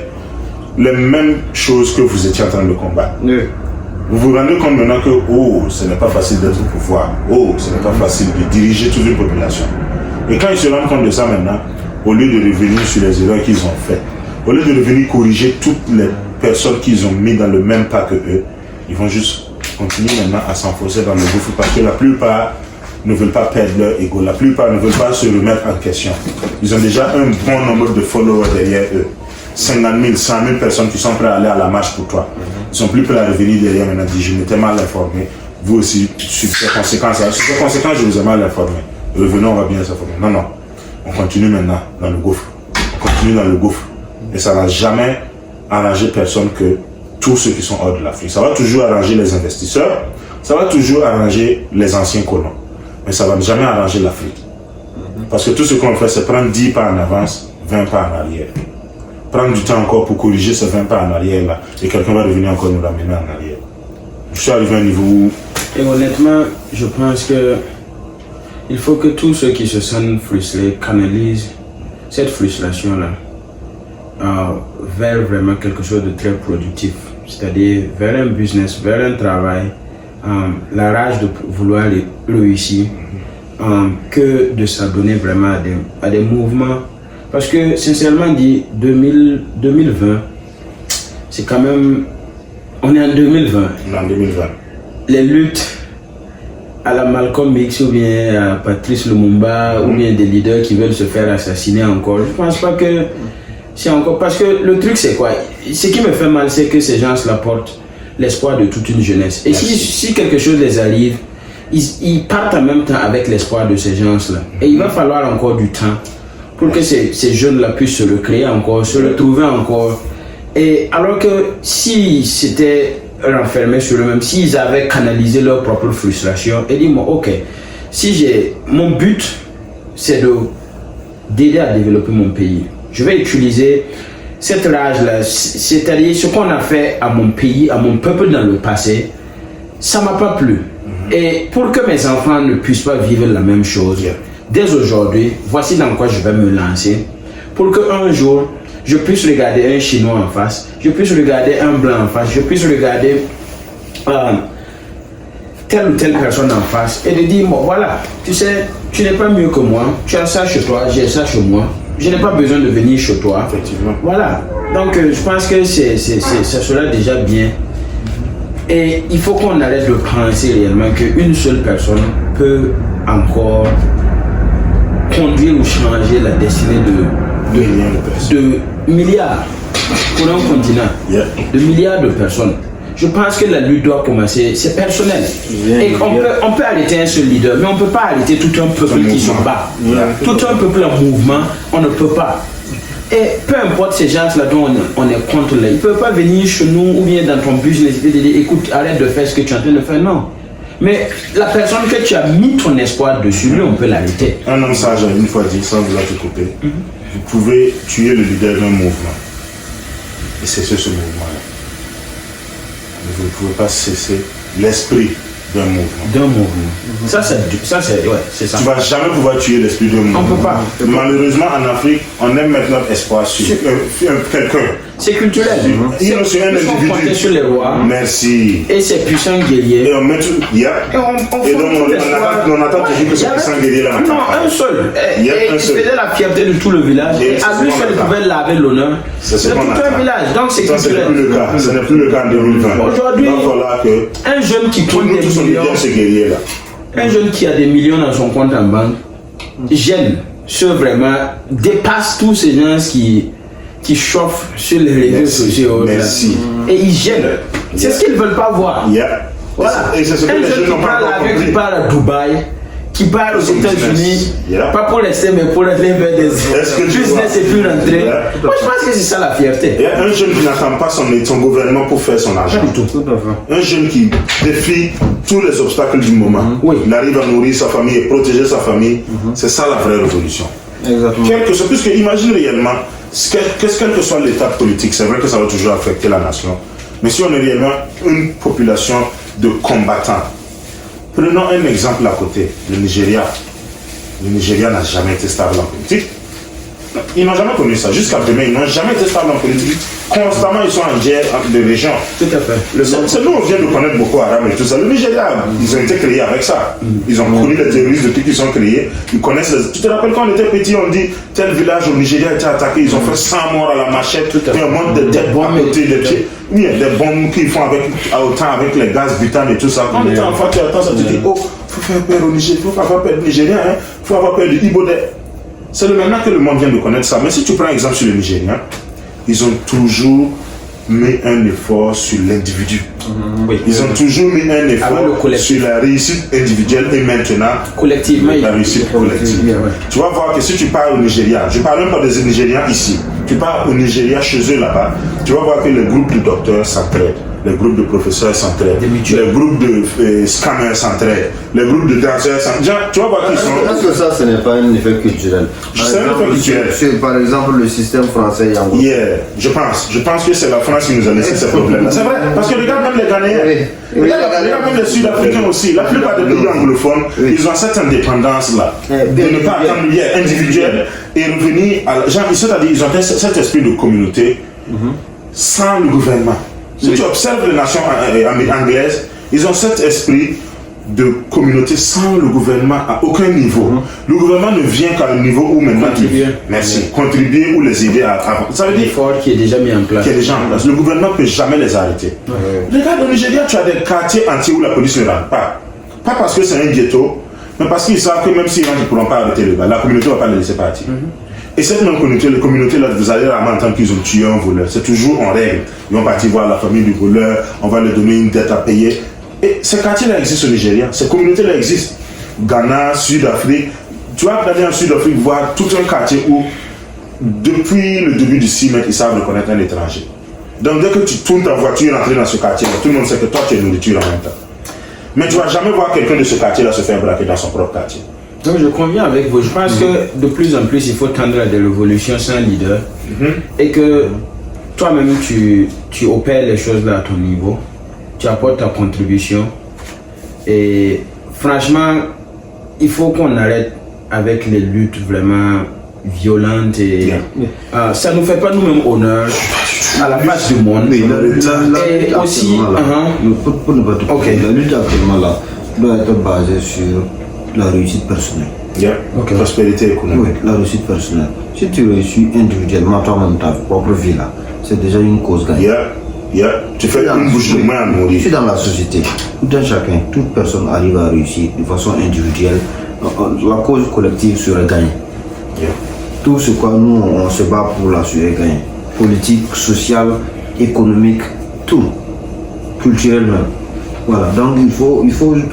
les mêmes choses que vous étiez en train de combattre. Vous vous rendez compte maintenant que ce n'est pas facile d'être au pouvoir. Ce n'est pas facile de diriger toute une population. Et quand ils se rendent compte de ça maintenant, au lieu de revenir sur les erreurs qu'ils ont faites, au lieu de revenir corriger toutes les personnes qu'ils ont mis dans le même pas que eux, ils vont juste continuer maintenant à s'enfoncer dans le gouffre parce que la plupart ne veulent pas perdre leur ego, la plupart ne veulent pas se remettre en question. Ils ont déjà un bon nombre de followers derrière eux. 50 000, 100 000 personnes qui sont prêtes à aller à la marche pour toi. Ils sont plus prêts à revenir derrière maintenant, dire je m'étais mal informé. Vous aussi, sur ces conséquences, je vous ai mal informé. Revenons, on va bien s'informer. Non. On continue maintenant dans le gouffre. On continue dans le gouffre. Et ça n'a jamais arrangé personne que tous ceux qui sont hors de l'Afrique. Ça va toujours arranger les investisseurs, ça va toujours arranger les anciens colons. Mais ça ne va jamais arranger l'Afrique. Parce que tout ce qu'on fait, c'est prendre 10 pas en avance, 20 pas en arrière. Prendre du temps encore pour corriger ces 20 pas en arrière là, et quelqu'un va revenir encore nous ramener en arrière. Je suis arrivé à un niveau où... Et honnêtement, je pense que il faut que tous ceux qui se sentent frustrés canalisent cette frustration-là vers vraiment quelque chose de très productif. C'est-à-dire vers un business, vers un travail, la rage de vouloir réussir, que de s'adonner vraiment à des mouvements. Parce que sincèrement dit, 2020, c'est quand même... On est en 2020. En 2020. Les luttes à la Malcolm X ou bien à Patrice Lumumba ou bien des leaders qui veulent se faire assassiner encore, je pense pas que c'est encore... Parce que le truc c'est quoi? Ce qui me fait mal, c'est que ces gens-là portent l'espoir de toute une jeunesse. Et si quelque chose les arrive, ils partent en même temps avec l'espoir de ces gens-là. Et il va falloir encore du temps pour que ces jeunes-là puissent se recréer encore, se retrouver encore. Et alors que si c'était renfermé sur eux-mêmes, s'ils avaient canalisé leur propre frustration et dit moi ok, si mon but c'est d'aider à développer mon pays, je vais utiliser cette rage-là, c'est-à-dire ce qu'on a fait à mon pays, à mon peuple dans le passé, ça m'a pas plu. Et pour que mes enfants ne puissent pas vivre la même chose, dès aujourd'hui, voici dans quoi je vais me lancer, pour qu'un jour, je puisse regarder un Chinois en face, je puisse regarder un Blanc en face, je puisse regarder telle ou telle personne en face et de dire, bon voilà, tu sais, tu n'es pas mieux que moi, tu as ça chez toi, j'ai ça chez moi, je n'ai pas besoin de venir chez toi. Effectivement. Voilà, donc je pense que ça sera déjà bien. Et il faut qu'on arrête de penser réellement qu'une seule personne peut encore conduire ou changer la destinée de milliards pour un continent, de milliards de personnes. Je pense que la lutte doit commencer, c'est personnel. Et on peut arrêter un seul leader, mais on ne peut pas arrêter tout un peuple qui se bat. Tout un peuple en mouvement, on ne peut pas. Et peu importe ces gens-là dont on est contre là, ils ne peuvent pas venir chez nous ou bien dans ton business et te dire écoute, arrête de faire ce que tu es en train de faire. Non. Mais la personne que tu as mis ton espoir dessus, lui, on peut l'arrêter. Un homme sage a une fois dit, sans vouloir te couper, vous pouvez tuer le leader d'un mouvement et cesser ce mouvement-là. Mais vous ne pouvez pas cesser l'esprit d'un mouvement. Ça, c'est ça. Tu ne vas jamais pouvoir tuer l'esprit d'un mouvement. On ne peut pas. Malheureusement, en Afrique, on aime mettre notre espoir sur quelqu'un. C'est culturel. Sur un individu. Sur les rois. Merci. Et ces puissants guerriers. Et on met tout. Et on attend toujours que ce puissant guerrier là. Non, un seul. Il faisait la fierté de tout le village. Et à lui seul, il pouvait laver l'honneur de tout un village. Donc c'est culturel. Ce n'est plus le cas en 2020. Aujourd'hui, il va falloir que un jeune qui compte des millions. Ce guerrier là. Un jeune qui a des millions dans son compte en banque, gêne, vraiment, dépasse tous ces gens qui chauffent sur les réseaux sociaux. Merci. Et ils gênent. C'est ce qu'ils ne veulent pas voir. Yeah. Voilà. Et c'est ce que Un les jeune jeunes qui n'ont pas parle encore avec, compris. qui parle à Dubaï, qui parle aux États-Unis, pas pour rester, mais pour aller vers des business et puis rentrer. Moi, je pense que c'est ça la fierté. Il y a un jeune qui n'attend pas son gouvernement pour faire son argent. Tout à fait. Un jeune qui défie tous les obstacles du moment. Oui. Il arrive à nourrir sa famille et protéger sa famille. C'est ça la vraie révolution. Exactement. Puisque imagine réellement, quelle que soit l'état politique, c'est vrai que ça va toujours affecter la nation. Mais si on est réellement une population de combattants, prenons un exemple à côté, le Nigeria. Le Nigeria n'a jamais été stable en politique. Ils n'ont jamais connu ça. Jusqu'à demain, ils n'ont jamais été stables en politique. Constamment, ils sont en guerre de région. Tout à fait. C'est nous, on vient de connaître Boko Haram et tout ça. Le Nigeria, ils ont été créés avec ça. Ils ont connu les terroristes depuis qu'ils sont créés. Ils connaissent les... Tu te rappelles quand on était petit, on dit tel village au Nigeria a été attaqué, ils ont fait 100 morts à la machette, puis un monde de têtes à côté des pieds. Oui, des bombes qu'ils font avec les gaz butane et tout ça. Quand on était enfant, tu attends ça, tu dis, oh, il faut faire peur au Nigeria, il faut avoir peur du Nigérien, il faut avoir peur du Ibodé. C'est le maintenant que le monde vient de connaître ça. Mais si tu prends exemple sur les Nigériens, ils ont toujours mis un effort sur l'individu. Ils ont toujours mis un effort sur la réussite individuelle et maintenant collectivement, la réussite collective. Tu vas voir que si tu pars au Nigeria, je ne parle même pas des Nigériens ici, tu pars au Nigeria chez eux là-bas, tu vas voir que les groupes de docteurs s'entraident. Les groupes de professeurs s'entraident, les groupes de scammers s'entraident, les groupes de danseurs s'entraident. Tu vas voir qu'ils sont... Est-ce que ça, ce n'est pas un effet culturel? Par exemple, le système français Yango. Je pense que c'est la France qui nous a laissé ces problèmes-là. C'est vrai, parce que regarde même les Ghanéens, regarde même les Sud-Africains aussi, la plupart des pays anglophones, ils ont cette indépendance-là, de ne pas attendre individuelle et revenir à... C'est-à-dire, ils ont cet esprit de communauté sans le gouvernement. Si tu observes les nations anglaises, ils ont cet esprit de communauté sans le gouvernement à aucun niveau. Le gouvernement ne vient qu'à un niveau où maintenant contribuer ou les aider à avancer. Ça veut dire l'effort qui est déjà mis en place. Le gouvernement ne peut jamais les arrêter. Regarde, au Nigeria, tu as des quartiers entiers où la police ne rentre pas. Pas parce que c'est un ghetto, mais parce qu'ils savent que même s'ils rentrent, ils ne pourront pas arrêter le gars. La communauté ne va pas les laisser partir. Et cette même communauté-là, vous allez vraiment entendre qu'ils ont tué un voleur. C'est toujours en règle. Ils vont partir voir la famille du voleur, on va leur donner une dette à payer. Et ces quartiers-là existent au Nigeria, ces communautés-là existent. Ghana, Sud-Afrique. Tu vas aller en Sud-Afrique voir tout un quartier où, depuis le début du 6 mètres, ils savent reconnaître un étranger. Donc dès que tu tournes ta voiture et rentres dans ce quartier-là, tout le monde sait que toi tu es nourriture en même temps. Mais tu ne vas jamais voir quelqu'un de ce quartier-là se faire braquer dans son propre quartier. Donc je conviens avec vous. Je pense que de plus en plus, il faut tendre à de l'évolution sans leader. Et que toi-même, tu opères les choses là à ton niveau. Tu apportes ta contribution. Et franchement, il faut qu'on arrête avec les luttes vraiment violentes. Et ça ne nous fait pas nous-mêmes honneur à la face du monde. Et aussi... Pour ne pas tout la lutte actuellement là doit être basée sur la réussite personnelle. Prospérité économique. Oui, la réussite personnelle. Si tu réussis individuellement toi-même ta propre vie là, c'est déjà une cause gagnée. Tu fais une bouche de main à mourir. Je suis dans la société. Tout un chacun, toute personne arrive à réussir de façon individuelle. La cause collective serait gagnée. Tout ce quoi nous on se bat pour la serait gagnée. Politique, sociale, économique, tout. Culturel même. Voilà. Donc il faut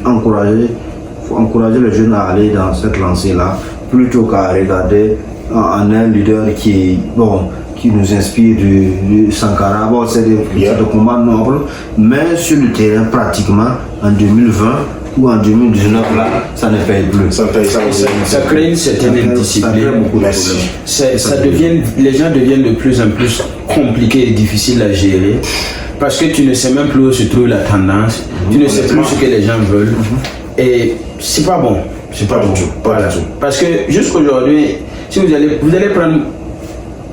encourager les jeunes à aller dans cette lancée-là, plutôt qu'à regarder en un leader qui nous inspire du Sankara. Bon, c'est des combats nobles, mais sur le terrain, pratiquement, en 2020 ou en 2019, là, ça ne paye plus. Ça crée une certaine indiscipline. Les gens deviennent de plus en plus compliqués et difficiles à gérer. Parce que tu ne sais même plus où se trouve la tendance, tu ne sais plus ce que les gens veulent. Et c'est pas bon. C'est pas du tout. Voilà. Parce que jusqu'aujourd'hui, si vous allez prendre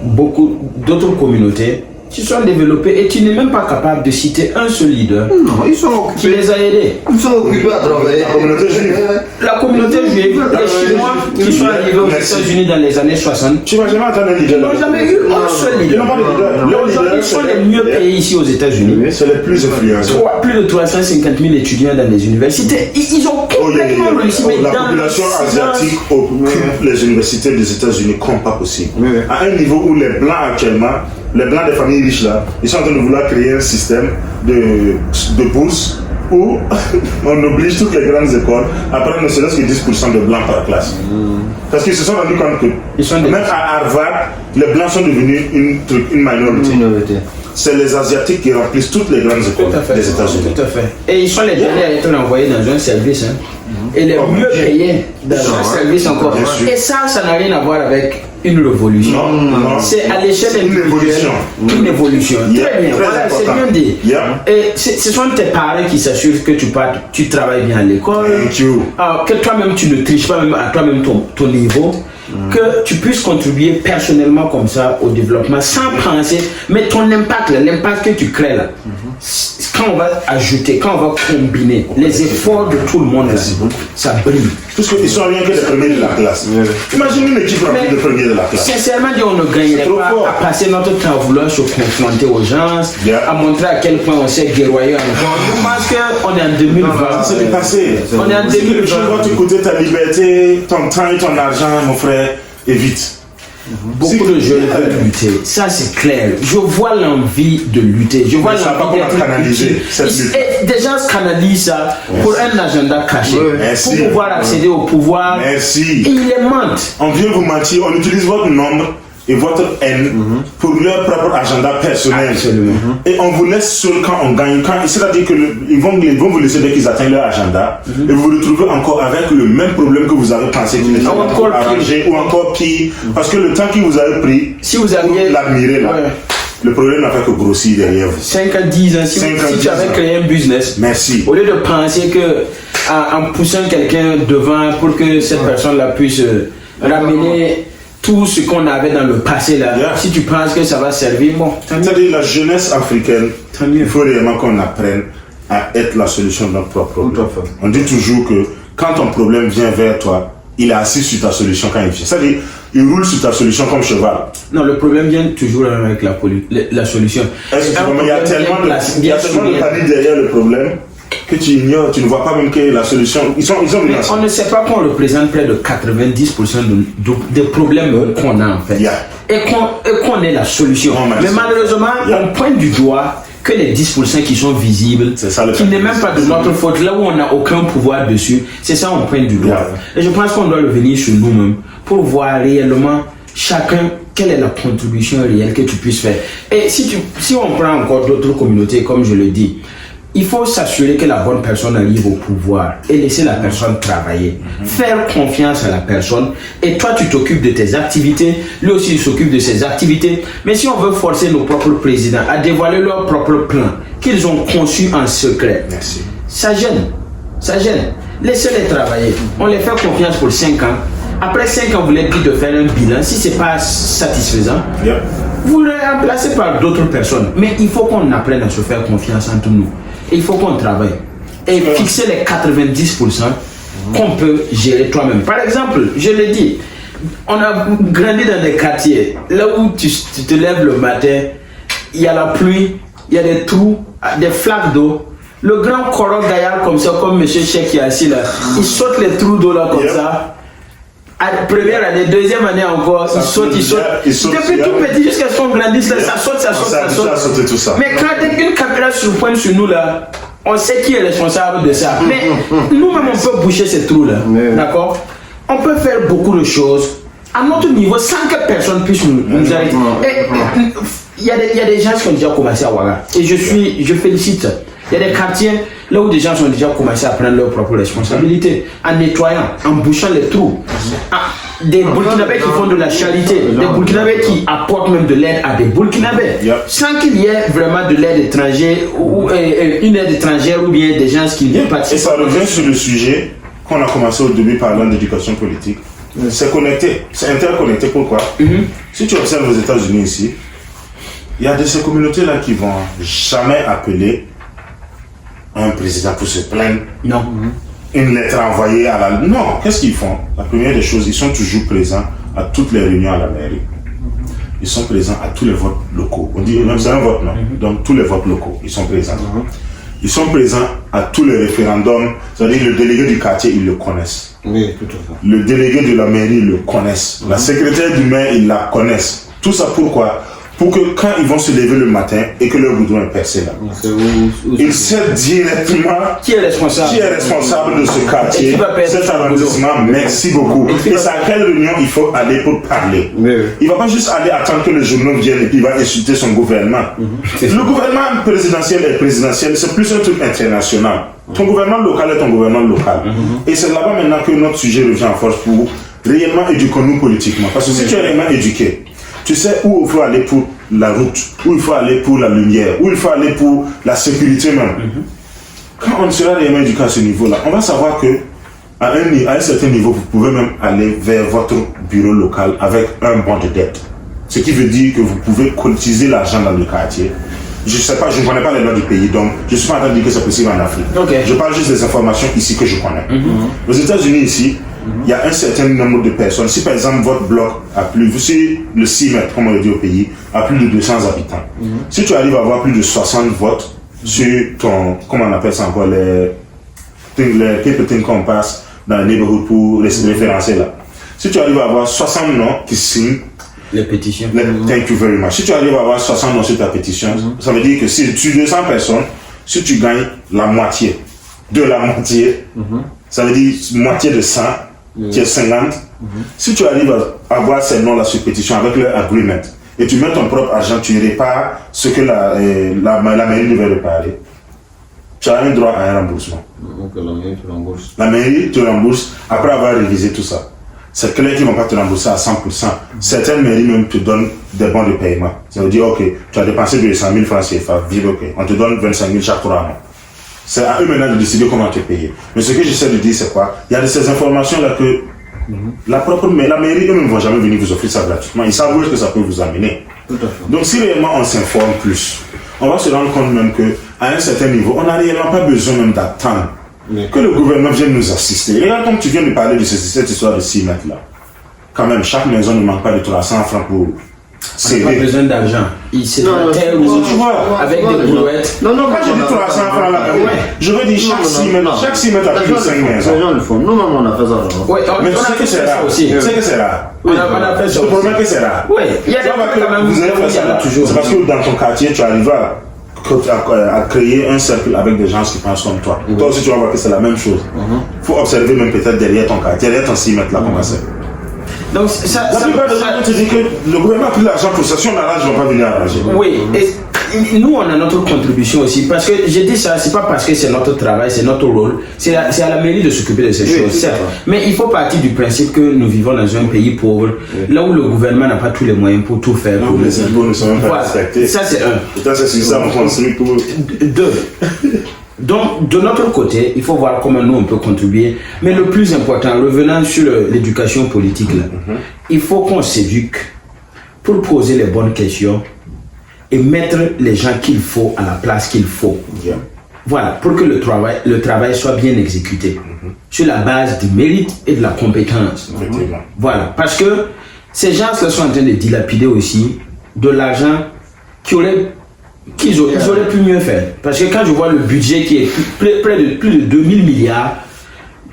beaucoup d'autres communautés Ils sont développés et tu n'es même pas capable de citer un seul leader Non, ils sont qui occupés. les a aidés. Ils sont occupés à travailler. La communauté juive. La communauté juive, les Chinois qui sont arrivés aux Merci. États-Unis dans les années 60, Tu vas jamais entendre un leader. ils n'ont jamais eu un seul Ils leader. n'ont pas de leader. Leur Aujourd'hui, leader, ils sont c'est les mieux payés ici aux États-Unis. C'est les plus influencés. Plus de 350 000 étudiants dans les universités. Ils ont complètement réussi, mais La dans population le silence. asiatique occupe les universités des États-Unis comme pas possible. Oui. À un niveau où les blancs actuellement, les blancs des familles riches là, ils sont en train de vouloir créer un système de bourse où on oblige toutes les grandes écoles à prendre ne serait-ce que 10% de blancs par classe. Parce qu'ils se sont rendus compte que Ils sont même à Harvard, les blancs sont devenus une minorité. Minorité. C'est les Asiatiques qui remplissent toutes les grandes écoles Tout à fait. des États-Unis. Tout à fait. Et ils sont les derniers à être envoyés dans un service. Hein. Et les mieux payés dans un service encore. Bien sûr. Et ça n'a rien à voir avec une révolution. Non. C'est à l'échelle C'est une individuelle. évolution. Une évolution. Yeah, Très bien. très Voilà, c'est important. bien dit. Yeah. Et ce sont tes parents qui s'assurent que tu travailles bien à l'école. Thank you. Que toi-même tu ne triches pas même à toi-même ton niveau. Que tu puisses contribuer personnellement comme ça au développement sans penser, mais ton impact, l'impact que tu crées là, quand on va ajouter, quand on va combiner les efforts de tout le monde là, ça brille. Puisqu'ils sont rien que les premiers de la classe. Imagine une équipe remplie de premiers de la classe. Sincèrement, on ne gagnerait C'est trop pas fort. à passer notre temps à vouloir se confronter aux gens, Yeah. à montrer à quel point on s'est guerroyer encore. Je pense qu'on est en 2020. C'est dépassé. On est en Si quelque chose 2020. va te coûter ta liberté, ton temps et ton argent, mon frère, évite. Beaucoup de jeunes veulent lutter, ça c'est clair. Je vois l'envie de lutter, je vois Mais ça va l'envie pas d'être canaliser utile. cette lutte. Et des gens canalisent ça pour un agenda caché, Merci. pour pouvoir accéder au pouvoir. Et Merci. ils les mentent. On vient vous mentir, on utilise votre nombre et votre haine pour leur propre agenda personnel. Absolument. Et on vous laisse seul quand on gagne. C'est-à-dire qu'ils vont vous laisser dès qu'ils atteignent leur agenda et vous vous retrouvez encore avec le même problème que vous avez pensé qu'il était Encore pire. arrangé ou encore pire. Parce que le temps qu'il vous avez pris Si vous pour aviez l'admirer là, Ouais. le problème n'a fait que grossir derrière vous. 5 à 10 ans, si 5 à tu 10 avais ans. créé un business, Merci. au lieu de penser que en poussant quelqu'un devant pour que cette personne-là puisse ramener tout ce qu'on avait dans le passé là, Yeah. si tu penses que ça va servir, bon, tant mieux. C'est-à-dire la jeunesse africaine, Tant mieux. il faut réellement qu'on apprenne à être la solution de notre propre problème. Tout à fait. On dit toujours que quand ton problème vient vers toi, il est assis sur ta solution quand il vient. C'est-à-dire, il roule sur ta solution comme cheval. Non, le problème vient toujours avec la solution. Est-ce que Un il y a problème tellement bien placé, il y a bien tellement de souligné. panique derrière le problème que tu ignores, tu ne vois pas même que la solution. Ils ont Mais on ne sait pas qu'on représente près de 90% des problèmes qu'on a en fait. Yeah. Et qu'on est la solution. Non, mais mais c'est- malheureusement, Yeah. on pointe du doigt que les 10% qui sont visibles, C'est ça, le qui n'est même pas de notre faute, là où on n'a aucun pouvoir dessus, c'est ça on pointe du doigt. Yeah. Et je pense qu'on doit le venir sur nous-mêmes pour voir réellement chacun quelle est la contribution réelle que tu puisses faire. Et si on prend encore d'autres communautés, comme je le dis, il faut s'assurer que la bonne personne arrive au pouvoir et laisser la personne travailler. Faire confiance à la personne et toi tu t'occupes de tes activités, lui aussi il s'occupe de ses activités. Mais si on veut forcer nos propres présidents à dévoiler leur propre plan qu'ils ont conçu en secret, Merci. ça gêne. Ça gêne. Laissez-les travailler. On les fait confiance pour 5 ans. Après 5 ans, vous leur dites de faire un bilan. Si ce n'est pas satisfaisant, Yeah. vous le remplacez par d'autres personnes. Mais il faut qu'on apprenne à se faire confiance entre nous. Et il faut qu'on travaille. Et fixer les 90% qu'on peut gérer toi-même. Par exemple, je l'ai dit, on a grandi dans des quartiers. Là où tu te lèves le matin, il y a la pluie, il y a des trous, des flaques d'eau. Le grand Coro gaillard comme ça, comme M. Cheikh qui est assis là, il saute les trous d'eau là comme Yeah. ça. Première année, deuxième année encore, il saute. il saute, Depuis yeah. tout petit jusqu'à ce qu'on grandisse là, ça saute, ça On saute, s'est ça habitué à saute. sauter tout ça. Mais quand une caméra se pointe sur nous là, on sait qui est responsable de ça. Mais nous-mêmes on peut boucher ces trous là, Mais- d'accord? On peut faire beaucoup de choses à notre niveau sans que personne puisse nous arrêter. Et il y a des gens qui ont déjà commencé à Ouaga. Et je félicite. Il y a des quartiers là où des gens ont déjà commencé à prendre leurs propres responsabilités, en nettoyant, en bouchant les trous. Des Burkinabés qui font de la charité, des Burkinabés qui apportent même de l'aide à des Burkinabés, Yep. sans qu'il y ait vraiment de l'aide étrangère ou une aide étrangère ou bien des gens qui ne Et participent ça revient sur le sujet qu'on a commencé au début parlant d'éducation politique. C'est connecté, c'est interconnecté. Pourquoi? Si tu observes aux États-Unis ici, Il y a de ces communautés-là qui vont jamais appeler un président pour se plaindre. Non. Une lettre envoyée à la... Non, qu'est-ce qu'ils font? La première des choses, ils sont toujours présents à toutes les réunions à la mairie. Ils sont présents à tous les votes locaux. On dit même c'est un vote, non? Donc tous les votes locaux, ils sont présents. Ils sont présents à tous les référendums. C'est-à-dire le délégué du quartier, ils le connaissent. Oui, tout à fait. Le délégué de la mairie, ils le connaissent. La secrétaire du maire, ils la connaissent. Tout ça pourquoi? Pour que quand ils vont se lever le matin et que leur goudron est percé là, ils savent directement Qui est responsable de ce quartier, cet arrondissement. Merci beaucoup. Et c'est à quelle réunion il faut aller pour parler. Il ne va pas juste aller attendre que le journal vienne et puis il va insulter son gouvernement. Le gouvernement présidentiel est présidentiel, c'est plus un truc international. Ton gouvernement local est ton gouvernement local. Et c'est là-bas maintenant que notre sujet revient en force pour réellement éduquer-nous politiquement. Parce que si tu es réellement éduqué, tu sais où il faut aller pour la route, où il faut aller pour la lumière, où il faut aller pour la sécurité même. Quand on sera réellement éduqué à ce niveau-là, on va savoir que à un certain niveau, vous pouvez même aller vers votre bureau local avec un bon de dette. Ce qui veut dire que vous pouvez cotiser l'argent dans le quartier. Je ne sais pas, je ne connais pas les lois du pays, donc je ne suis pas en train de dire que c'est possible en Afrique. Je parle juste des informations ici que je connais. Aux États-Unis, ici, il y a un certain nombre de personnes. Si par exemple votre bloc a plus, si le 6 mètres, comme on le dit au pays, a plus de 200 habitants, si tu arrives à avoir plus de 60 votes sur ton, comment on appelle ça encore, les people things qu'on passe dans les neighborhoods pour les référencer là. Si tu arrives à avoir 60 noms qui signent les pétitions. Thank you very much. Si tu arrives à avoir 60 noms sur ta pétition, ça veut dire que si tu 200 personnes, si tu gagnes la moitié, de la moitié, ça veut dire moitié de 100, qui est 50. Si tu arrives à avoir ces noms-là sur pétition avec leur agreement, et tu mets ton propre argent, tu répares ce que la mairie devait réparer, tu as un droit à un remboursement. Donc la mairie te rembourse. La mairie te rembourse après avoir révisé tout ça. C'est clair qu'ils ne vont pas te rembourser à 100%. Certaines mairies même te donnent des bons de paiement. Ça veut dire, ok, tu as dépensé 200 000 francs CFA, vite, ok, on te donne 25 000 chaque 3 mois. C'est à eux maintenant de décider comment te payer. Mais ce que j'essaie de dire, c'est quoi? Il y a de ces informations-là que la mairie eux-mêmes ne vont jamais venir vous offrir ça gratuitement. Ils savent où est-ce que ça peut vous amener. Tout à fait. Donc si réellement on s'informe plus, on va se rendre compte même qu'à un certain niveau, on n'a réellement pas besoin même d'attendre que le gouvernement vienne nous assister. Et là, comme tu viens de parler de cette histoire de 6 mètres là, quand même, chaque maison ne manque pas de 300 francs pour... On n'a pas besoin d'argent. C'est de la terre avec des brouettes. Non, quand je dis 300 francs là, je veux dire chaque 6 mètres a plus de 5 maisons. Les gens le font. Nous, maman, on a fait ça. Oui, mais tu sais que c'est rare aussi. Tu sais que c'est rare. On a fait ça. Je te promets que c'est rare. Oui, il y a des fois quand même. Vous avez fait ça toujours. C'est parce que dans ton quartier, tu arrives à créer un cercle avec des gens qui pensent comme toi. Toi aussi, tu vas voir que c'est la même chose. Il faut observer même peut-être derrière ton quartier, derrière ton 6 mètres là, comment c'est. Donc, ça, la plupart des gens te disent que le gouvernement a pris l'argent pour ça, si on arrange, ils ne vont pas venir arranger. Oui, et nous on a notre contribution aussi, parce que j'ai dit ça, c'est pas parce que c'est notre travail, c'est notre rôle, c'est à la mairie de s'occuper de ces choses, certes. Mais il faut partir du principe que nous vivons dans un pays pauvre, là où le gouvernement n'a pas tous les moyens pour tout faire. Non, les impôts ne sont même pas respectés. Ça c'est un. Pourtant c'est sur ça qu'on construit pour... Deux. Donc, de notre côté, il faut voir comment nous on peut contribuer. Mais le plus important, revenant sur l'éducation politique, là, il faut qu'on s'éduque pour poser les bonnes questions et mettre les gens qu'il faut à la place qu'il faut. Voilà, pour que le travail soit bien exécuté sur la base du mérite et de la compétence. Voilà, parce que ces gens-là sont en train de dilapider aussi de l'argent qu'ils auraient pu mieux faire. Parce que quand je vois le budget qui est près de plus de 2000 milliards,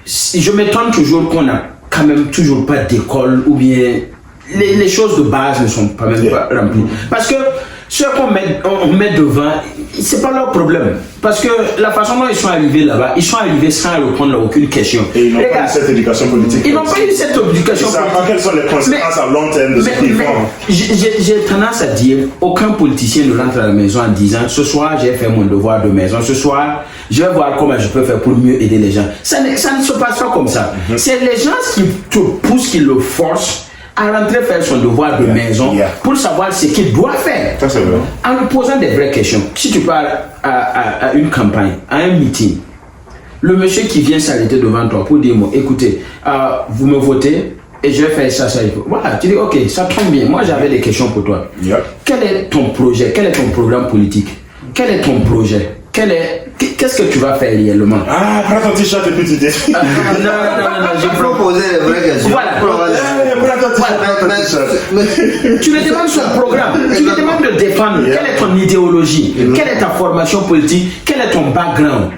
je m'étonne toujours qu'on n'a quand même toujours pas d'école ou bien les choses de base ne sont pas même pas remplies. Parce que ceux qu'on met devant, c'est pas leur problème. Parce que la façon dont ils sont arrivés là-bas, ils sont arrivés sans répondre à aucune question. Et ils n'ont pas eu cette éducation politique. Ils n'ont pas eu cette éducation politique. Ils ne savent pas quelles sont les conséquences à long terme de ce qu'ils font. J'ai tendance à dire, aucun politicien ne rentre à la maison en disant, ce soir j'ai fait mon devoir de maison, ce soir je vais voir comment je peux faire pour mieux aider les gens. Ça ne se passe pas comme ça. C'est les gens qui te poussent, qui le forcent à rentrer faire son devoir de maison pour savoir ce qu'il doit faire. Ça, c'est vrai. En lui posant des vraies questions. Si tu pars à une campagne, à un meeting, le monsieur qui vient s'arrêter devant toi pour dire, écoutez, vous me votez, et je vais faire ça. Voilà, tu dis, ok, ça tombe bien. Moi, j'avais des questions pour toi. Quel est ton projet? Quel est ton programme politique? Quel est ton projet? Qu'est-ce que tu vas faire réellement? Ah, prends ton t-shirt et puis tu dis. Non, j'ai proposé les vraies questions. Voilà. Tu lui demandes son programme, tu lui demandes de défendre. Quelle est ton idéologie? Quelle est ta formation politique? Quel est ton background?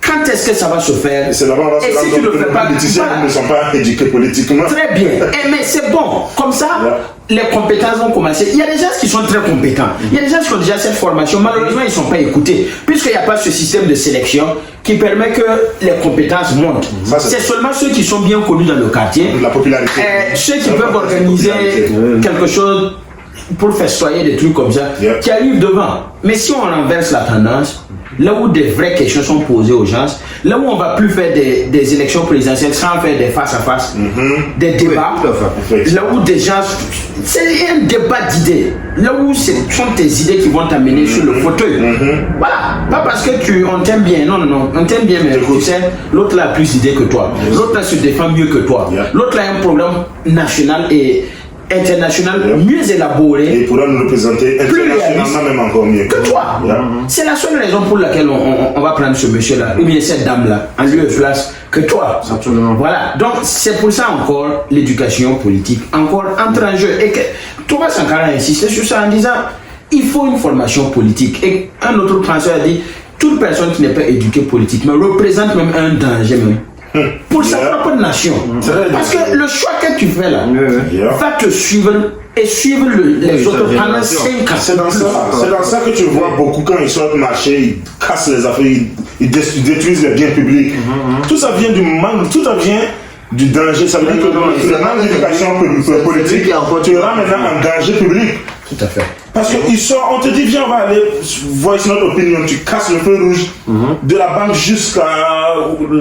Quand est-ce que ça va se faire? C'est là-bas, et si tu ne le fais pas, les politiciens ne sont pas éduqués politiquement. Très bien. Mais c'est bon. Comme ça, les compétences vont commencer. Il y a des gens qui sont très compétents. Il y a des gens qui ont déjà cette formation. Malheureusement, ils ne sont pas écoutés. Puisqu'il n'y a pas ce système de sélection qui permet que les compétences montent. C'est seulement ceux qui sont bien connus dans le quartier. La popularité. Ceux qui peuvent organiser quelque chose pour festoyer des trucs comme ça, qui arrivent devant. Mais si on renverse la tendance, là où des vraies questions sont posées aux gens, là où on ne va plus faire des élections présidentielles sans faire des face-à-face, des débats, là où des gens... C'est un débat d'idées, là où ce sont tes idées qui vont t'amener sur le fauteuil. Voilà, pas parce que on t'aime bien, non, on t'aime bien, mais tu sais, l'autre là a plus d'idées que toi, l'autre là se défend mieux que toi, l'autre là a un programme national et international mieux élaboré et pourra nous représenter internationalement même encore mieux que toi. C'est la seule raison pour laquelle on va prendre ce monsieur-là, ou bien cette dame-là, en lieu et place que toi. Absolument. Voilà. Donc c'est pour ça encore l'éducation politique encore entre en jeu. Et que Thomas Sankara insiste sur ça en disant il faut une formation politique. Et un autre penseur a dit toute personne qui n'est pas éduquée politiquement représente même un danger même. Pour sa propre nation. Parce que le choix que tu fais là va te suivre et suivre les autres pendant 5 ans. C'est dans ça que tu vois beaucoup quand ils sortent marcher, ils cassent les affaires, ils détruisent les biens publics. Tout ça vient du manque, tout ça vient du danger. Ça veut dire que le manque d'éducation politique te rend maintenant en danger public. Tout à fait. Parce qu'il sort, on te dit viens on va aller voice notre opinion, tu casses le feu rouge de la banque jusqu'à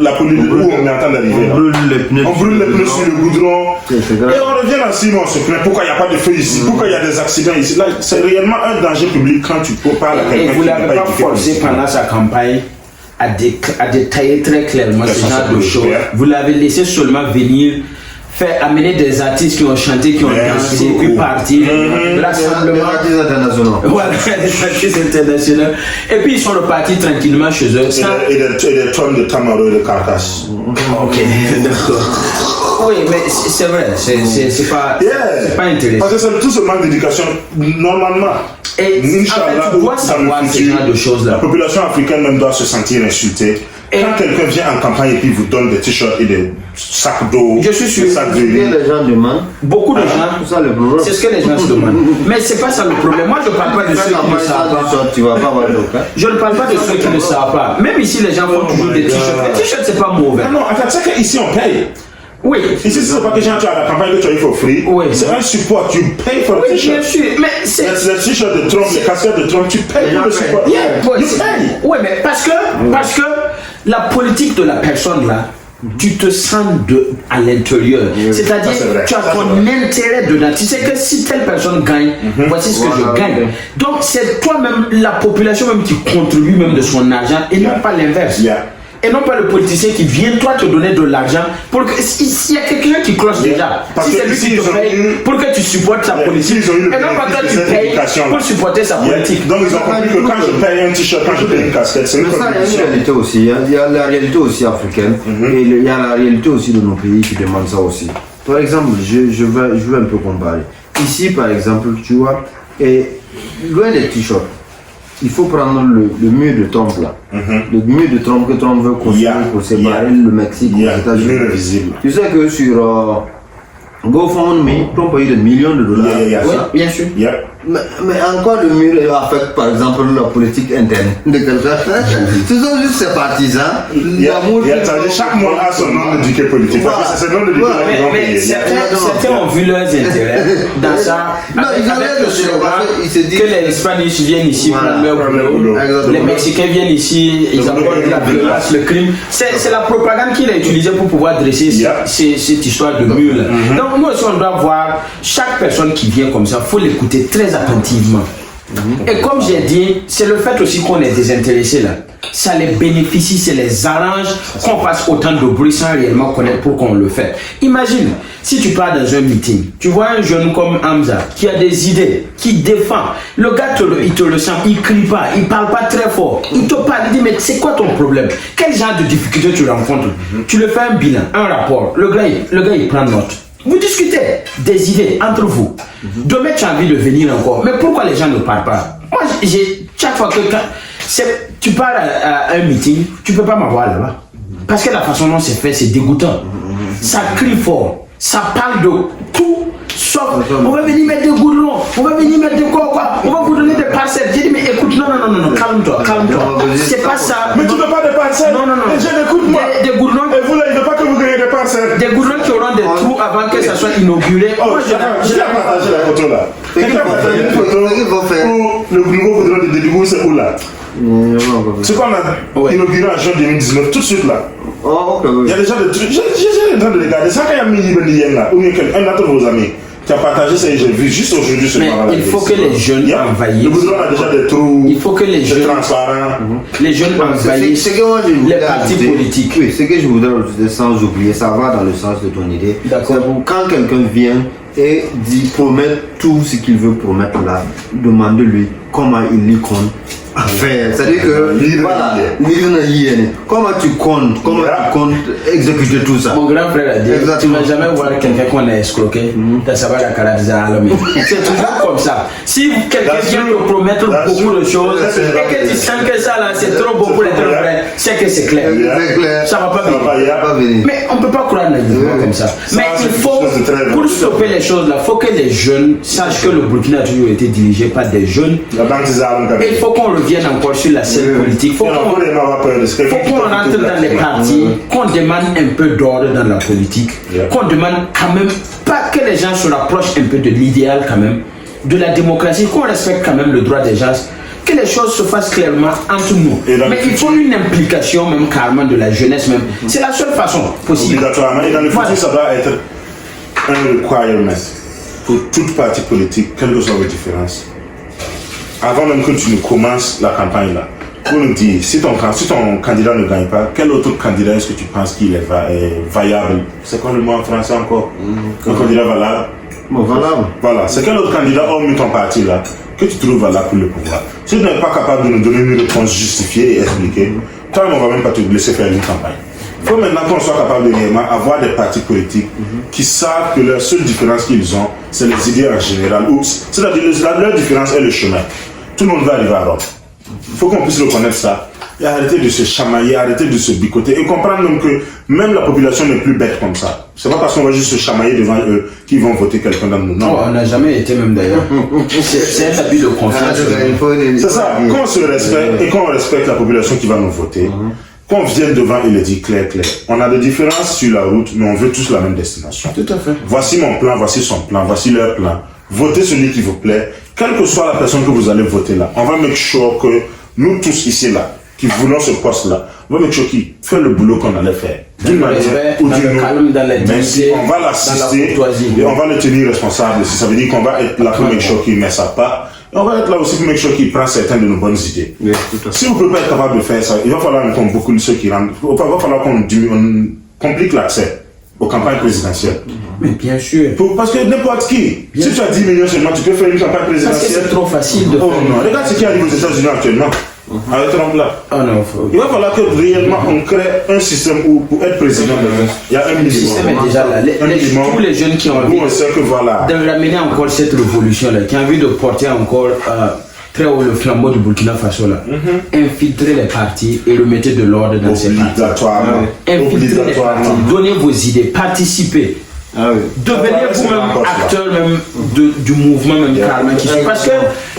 la police où on est en train d'arriver. On brûle les pneus sur le goudron. Et on revient dans 6 mois, on se plaint pourquoi il n'y a pas de feu ici, pourquoi il y a des accidents ici. Là, c'est réellement un danger public quand tu parles à quelqu'un qui n'est pas éduqué. Et vous ne l'avez pas forcé pendant sa campagne à détailler très clairement ce genre de choses. Vous l'avez laissé seulement venir amener des artistes qui ont chanté, qui ont dansé, puis partir, rassemblement. Des artistes internationaux. Voilà, des artistes internationaux. Et puis ils sont repartis tranquillement chez eux. Et des tonnes de tamaro et de carcasse. Ok, d'accord. Oui, mais c'est vrai, c'est pas intéressant. Parce que c'est tout ce manque d'éducation, normalement. Et Inch'Allah, tu dois savoir ce genre de choses-là. La population africaine même doit se sentir insultée. Et quand quelqu'un vient en campagne et puis vous donne des t-shirts et des sacs d'eau, je suis sûr que les gens demandent. Beaucoup de gens, c'est ce que les gens se demandent. Mais c'est pas ça le problème. Moi je parle pas de ceux qui ne savent pas. Tu vas pas avoir le cas. Je ne parle pas de ceux qui ne savent pas. Même ici les gens font toujours des t-shirts. Les t-shirts c'est pas mauvais. Non, attends, c'est qu'ici on paye. Oui. Ici, c'est pas que tu as la campagne que tu as eu for free. Oui. C'est un support. Tu payes pour le t-shirt. Bien sûr. Mais c'est. Les t-shirts de Trump, les casquettes de Trump, tu payes pour le support. Tu payes. Oui, mais parce que la politique de la personne là, tu te sens à l'intérieur. C'est-à-dire, tu as ton intérêt dedans. Tu sais que si telle personne gagne, voici ce que je gagne. Donc, c'est toi-même, la population même qui contribue même de son argent et non pas l'inverse. Et non pas le politicien qui vient toi te donner de l'argent pour que s'il y a quelqu'un qui cloche déjà, si c'est lui qui te paye pour que tu supportes sa politique, et non pas toi tu payes pour supporter sa politique. Donc ils ont compris que quand je paye un t-shirt, quand je paye une casquette, c'est une contribution. Il y a une réalité aussi, il y a la réalité aussi africaine et il y a la réalité aussi de nos pays qui demandent ça aussi. Par exemple, je veux un peu comparer. Ici par exemple, tu vois, et loin des t-shirts, il faut prendre le mur de Trump là. Le mur de Trump que Trump veut construire pour séparer le Mexique aux États-Unis. Tu sais que sur GoFundMe, Trump a eu des millions de dollars. Oui, bien sûr. Mais encore le mur affecte par exemple la politique interne de quelqu'un. Ce sont juste ses partisans. Chaque monde a son nom d'éduqué politique. C'est ce nom d'éduqué mais certains ont vu leurs intérêts dans ça. Avec le slogan que les Espagnols viennent ici prendre leur boulot, les Mexicains viennent ici, ils abordent la violence, le crime. C'est la propagande qu'il a utilisée pour pouvoir dresser cette histoire de mur là. Donc nous aussi on doit voir chaque personne qui vient comme ça, il faut l'écouter très attentivement. Et comme j'ai dit, c'est le fait aussi qu'on est désintéressé là. Ça les bénéficie, ça les arrange qu'on fasse autant de bruit sans réellement connaître pourquoi on le fait. Imagine, si tu pars dans un meeting, tu vois un jeune comme Hamza qui a des idées, qui défend. Le gars, il te le sent, il crie pas, il parle pas très fort. Il te parle, il dit mais c'est quoi ton problème? Quel genre de difficulté tu rencontres? Tu le fais un bilan, un rapport. Le gars, il prend note. Vous discutez des idées entre vous. Demain, tu as envie de venir encore. Mais pourquoi les gens ne parlent pas? Moi, chaque fois que tu pars à un meeting, tu ne peux pas m'avoir là-bas. Parce que la façon dont c'est fait, c'est dégoûtant. Ça crie fort. Ça parle de tout. Sauf, on va venir mettre des goudrons, on va venir mettre des quoi, on va vous donner des parcelles. J'ai dit, mais écoute, non, calme-toi. C'est pas ça. Mais tu veux pas des parcelles? Non. Les gens, écoute-moi. Des goudrons. Et vous, là, il ne veut pas que vous gagnez des parcelles. Des goudrons qui auront des trous avant que ça soit inauguré. Oh, j'ai partagé la photo là. Quelqu'un a partagé une photo où le nouveau goudron de Dédibou, c'est où là? C'est qu'on a inauguré en juin 2019, tout de suite là. Oh, ok, Il y a déjà des trucs, j'ai en train de regarder. Ça, quand il y a Mini Benien là, ou bien un autre de vos amis qui a partagé ça, j'ai vu juste aujourd'hui ce matin. Il faut que les jeunes envahissent. Le goudron a déjà des trous. Il faut que les jeunes. Transparents. Les jeunes envahissent les partis politiques. Oui, ce que je voudrais ajouter sans oublier, ça va dans le sens de ton idée. D'accord. C'est pour quand quelqu'un vient et dit promettre tout ce qu'il veut promettre là, demande-lui comment il y compte à faire. C'est-à-dire que, voilà, comment tu comptes exécuter tout ça. Mon grand frère a dit, tu ne vas jamais voir quelqu'un qu'on a escroqué, ça va la caractériser. C'est toujours comme ça. Si quelqu'un vient te promettre beaucoup de choses et que tu sens que ça là, c'est trop beau pour être vrai, c'est que c'est clair. Ça va pas venir. Mais on ne peut pas croire naïvement comme ça. Mais il faut, pour stopper les choses là, il faut que les jeunes sachent que le Burkina a toujours été dirigé par des jeunes. Et il faut qu'on revienne encore sur la scène politique. Il faut qu'on rentre dans les partis, qu'on demande un peu d'ordre dans la politique, qu'on demande quand même, pas que les gens se rapprochent un peu de l'idéal quand même, de la démocratie, qu'on respecte quand même le droit des gens, que les choses se fassent clairement entre nous. Mais il faut une implication même carrément de la jeunesse même. C'est la seule façon possible. Obligatoirement. Et dans le futur, ça doit être un requirement pour toute partie politique, quelles que soient les différences. Avant même que tu ne commences la campagne là, pour nous dire, si ton candidat ne gagne pas, quel autre candidat est-ce que tu penses qu'il est vaillable? C'est quoi le mot en français encore? Un candidat valable? Valable. Voilà, c'est quel autre candidat hormis ton parti là que tu trouves valable pour le pouvoir? Si tu n'es pas capable de nous donner une réponse justifiée et expliquée, toi on ne va même pas te laisser faire une campagne. Il faut maintenant qu'on soit capable de réellement avoir des partis politiques qui savent que leur seule différence qu'ils ont, c'est les idées en général. C'est-à-dire leur différence est le chemin. Tout le monde va arriver à Rome. Il faut qu'on puisse reconnaître ça. Et arrêter de se chamailler, arrêter de se bicoter et comprendre même que même la population n'est plus bête comme ça. C'est pas parce qu'on va juste se chamailler devant eux qu'ils vont voter quelqu'un dans nous. Non, on n'a jamais été même d'ailleurs. C'est un abus de confiance. C'est ça. Qu'on se respecte et qu'on respecte la population qui va nous voter. Qu'on vienne devant et le dit clair. On a des différences sur la route, mais on veut tous la même destination. Tout à fait. Voici mon plan, voici son plan, voici leur plan. Votez celui qui vous plaît, quelle que soit la personne que vous allez voter là. On va make sure que nous tous ici là, qui voulons ce poste là, on va make sure qu'il fait le boulot qu'on allait faire. D'une manière ou d'une autre. Mais on va l'assister et on va le tenir responsable. Ça veut dire qu'on va être là pour make sure qu'il met sa part. Et on va être là aussi pour make sure qu'il prend certaines de nos bonnes idées. Oui, si vous ne pouvez pas être capable de faire ça, il va falloir, comme beaucoup de ceux qui rentrent, il va falloir qu'on complique l'accès aux campagnes présidentielles. Mais bien sûr. Parce que n'importe qui, si tu as 10 millions seulement, tu peux faire une campagne présidentielle. Parce que c'est trop facile de faire. Oh non, regarde ce qui arrive aux États-Unis actuellement. Avec Trump là. Oh non, il va falloir que réellement on crée un système où pour être président, il y a un minimum. Le système est déjà là. Tous les jeunes qui ont envie de ramener encore cette révolution là, qui ont envie de porter encore très haut le flambeau du Burkina Faso là, infiltrer les partis et remettre de l'ordre dans ces partis. Infiltrer les partis, donnez vos idées, participez. Devenez vous-même acteur même du mouvement même carrément qui suit. Parce que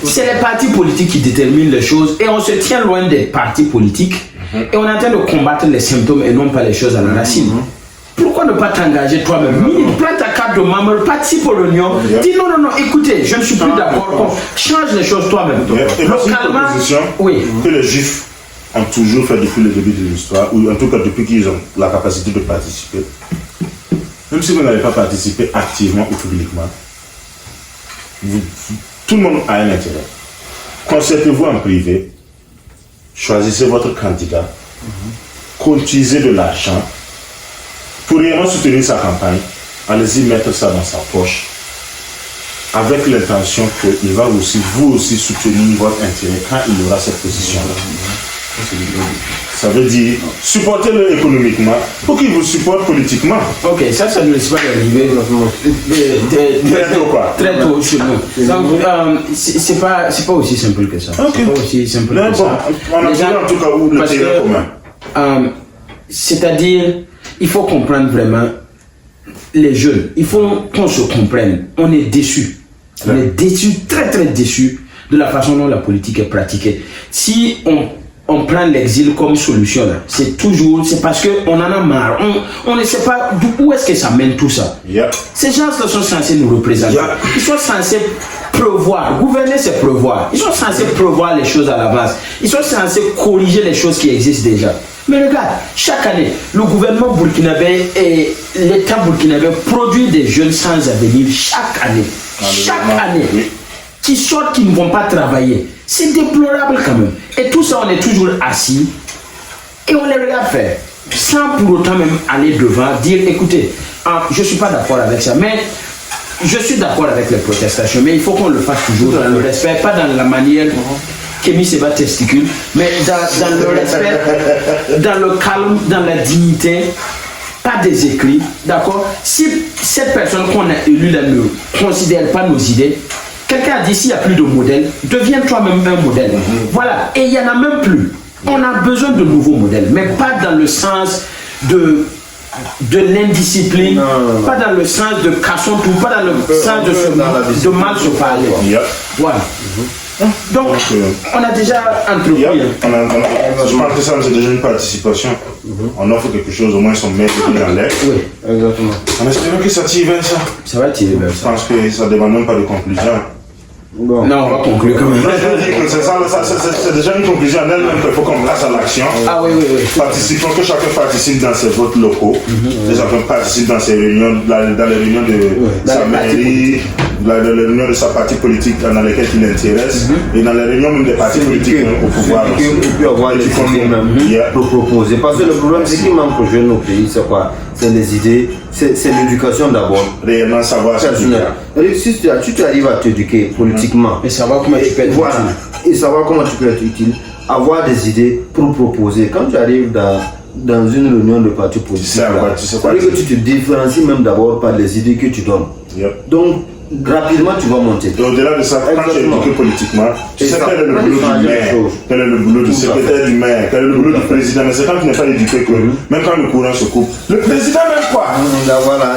c'est les partis politiques qui déterminent les choses et on se tient loin des partis politiques et on est en train de combattre les symptômes et non pas les choses à la racine. Pourquoi ne pas t'engager toi-même? Prends ta carte de membre, participe aux réunions, dis non, écoutez, je ne suis plus d'accord, change les choses toi-même. Et localement, que les Juifs ont toujours fait depuis le début de l'histoire, ou en tout cas depuis qu'ils ont la capacité de participer. Même si vous n'avez pas participé activement ou publiquement, tout le monde a un intérêt. concertez-vous en privé, choisissez votre candidat, cotisez de l'argent pour réellement soutenir sa campagne. Allez-y mettre ça dans sa poche avec l'intention qu'il va aussi, vous aussi, soutenir votre intérêt quand il aura cette position-là. Ça veut dire supportez-le économiquement pour qu'il vous supporte politiquement. Ok, ça ne laisse pas arriver très tôt chez nous. Donc, c'est pas aussi simple que ça. Okay. C'est pas aussi simple que ça. On a en tout cas où le terrain commun. C'est-à-dire, il faut comprendre vraiment les jeunes. Il faut qu'on se comprenne. On est déçus. On est déçus, très très déçus de la façon dont la politique est pratiquée. Si on prend l'exil comme solution, c'est parce qu'on en a marre. On ne sait pas où est-ce que ça mène tout ça. Yeah. Ces gens-là sont censés nous représenter. Yeah. Ils sont censés prévoir. Gouverner, c'est prévoir. Ils sont censés prévoir les choses à l'avance. Ils sont censés corriger les choses qui existent déjà. Mais regarde, chaque année, le gouvernement burkinabé et l'État burkinabé produit des jeunes sans avenir chaque année. Chaque année. Oui. Qui sortent, qui ne vont pas travailler. C'est déplorable quand même. Et tout ça, on est toujours assis et on les regarde faire. Sans pour autant même aller devant, dire écoutez, je ne suis pas d'accord avec ça, mais je suis d'accord avec les protestations, mais il faut qu'on le fasse toujours dans le respect, pas dans la manière qu'Emi Seba testicule, mais dans le respect, dans le calme, dans la dignité. Pas des écrits, d'accord? Si cette personne qu'on a élue là ne considère pas nos idées, quelqu'un a dit s'il n'y a plus de modèle, deviens toi-même un modèle. Voilà, et il n'y en a même plus. On a besoin de nouveaux modèles, mais pas dans le sens de l'indiscipline, pas dans le sens de cassons tout, pas dans le sens de mal se parler. Yeah. Voilà. Donc, on a déjà entrepris. Yeah. Je pense que ça, c'est déjà une participation. On offre quelque chose, au moins, son maître dans l'air. Oui, exactement. On espère que ça tire vers ça. Ça va tirer vers Je ça. pense que ça ne demande même pas de conclusion. Bon. Non, on va conclure quand même. Non, je dis que c'est déjà une conclusion en elle-même qu'il faut qu'on passe à l'action. Ah oui. Participons, que chacun participe dans ses votes locaux, que chacun participe dans ses réunions, dans les réunions de sa mairie, dans les réunions de sa partie politique dans lesquelles il intéresse, et dans les réunions même des partis politiques au pouvoir. Et puis avoir les idées même pour proposer. Parce que le problème, c'est qu'il manque aux jeunes au pays, c'est quoi? C'est les idées, c'est l'éducation d'abord. Réellement savoir ce qu'il y a. Si tu arrives à t'éduquer politiquement, Et savoir comment tu peux être voilà, et savoir comment tu peux être utile, avoir des idées pour proposer. Quand tu arrives dans une réunion de parti politique, sais quoi que tu te différencies même d'abord par les idées que tu donnes. Yep. Donc, rapidement tu vas monter. Et au-delà de ça, quand tu es éduqué politiquement, tu sais quel est le boulot du maire, quel est le boulot du secrétaire du maire, quel est le boulot du président. Mais c'est quand tu n'es pas éduqué que, même quand le courant se coupe, le président même quoi. Voilà,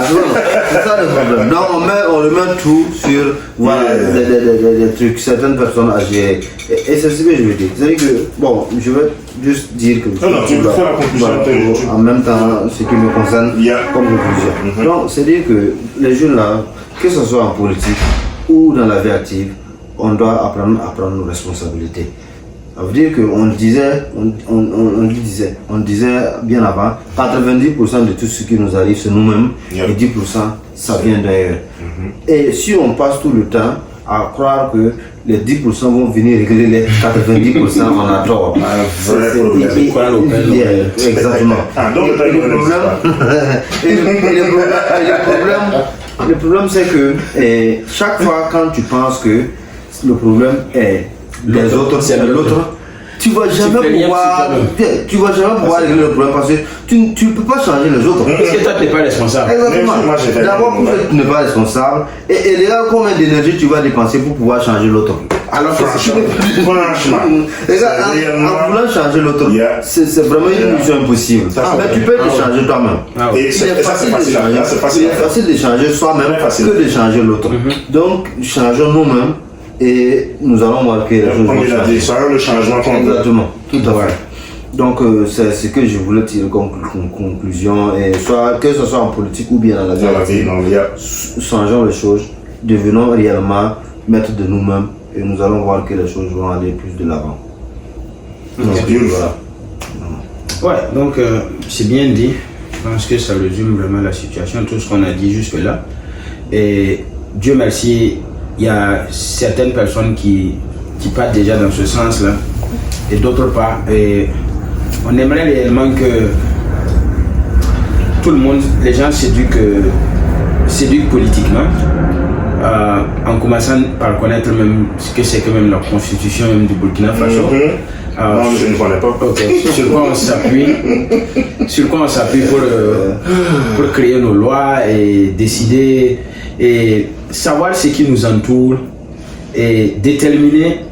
c'est ça le problème. Donc on remet tout sur voilà, des trucs, certaines personnes âgées. Et c'est ce que je veux dire. C'est-à-dire que, bon, je veux juste dire que... Non, tu peux faire la conclusion. Voilà, en même temps, ce qui me concerne comme conclusion. Donc, c'est-à-dire que les jeunes là, que ce soit en politique ou dans la vie active, on doit apprendre à prendre nos responsabilités. Ça veut dire qu'on disait, on disait bien avant, 90% de tout ce qui nous arrive, c'est nous-mêmes, et 10% ça vient d'ailleurs. Et si on passe tout le temps à croire que les 10% vont venir régler les 90%, on a tort. Exactement. Le problème, c'est que chaque fois quand tu penses que le problème est les autres, c'est l'autre, tu ne vas jamais pouvoir régler le problème parce que tu ne peux pas changer les autres. Parce que toi, tu n'es pas responsable. Exactement. D'abord, tu n'es pas responsable. Et regarde combien d'énergie tu vas dépenser pour pouvoir changer l'autre. Alors que franchement, en voulant changer l'autre, c'est vraiment une mission impossible. Mais tu peux te changer toi-même. Et c'est facile de changer soi-même que de changer l'autre. Donc, changeons nous-mêmes et nous allons voir que les choses vont changer. Soyons le changement qu'on veut. Exactement, tout à fait. Donc, c'est ce que je voulais tirer comme conclusion. Et que ce soit en politique ou bien dans la vie, changeons les choses, devenons réellement maîtres de nous-mêmes. Et nous allons voir que les choses vont aller plus de l'avant. Ouais, donc c'est bien dit. Je pense que ça résume vraiment la situation, tout ce qu'on a dit jusque-là. Et Dieu merci, il y a certaines personnes qui qui partent déjà dans ce sens-là. Et d'autre part, on aimerait réellement que tout le monde, les gens s'éduquent politiquement, en commençant par connaître même ce que c'est que même la constitution même du Burkina Faso. Non, je ne connais pas. Okay. Sur quoi on s'appuie pour créer nos lois et décider et savoir ce qui nous entoure et déterminer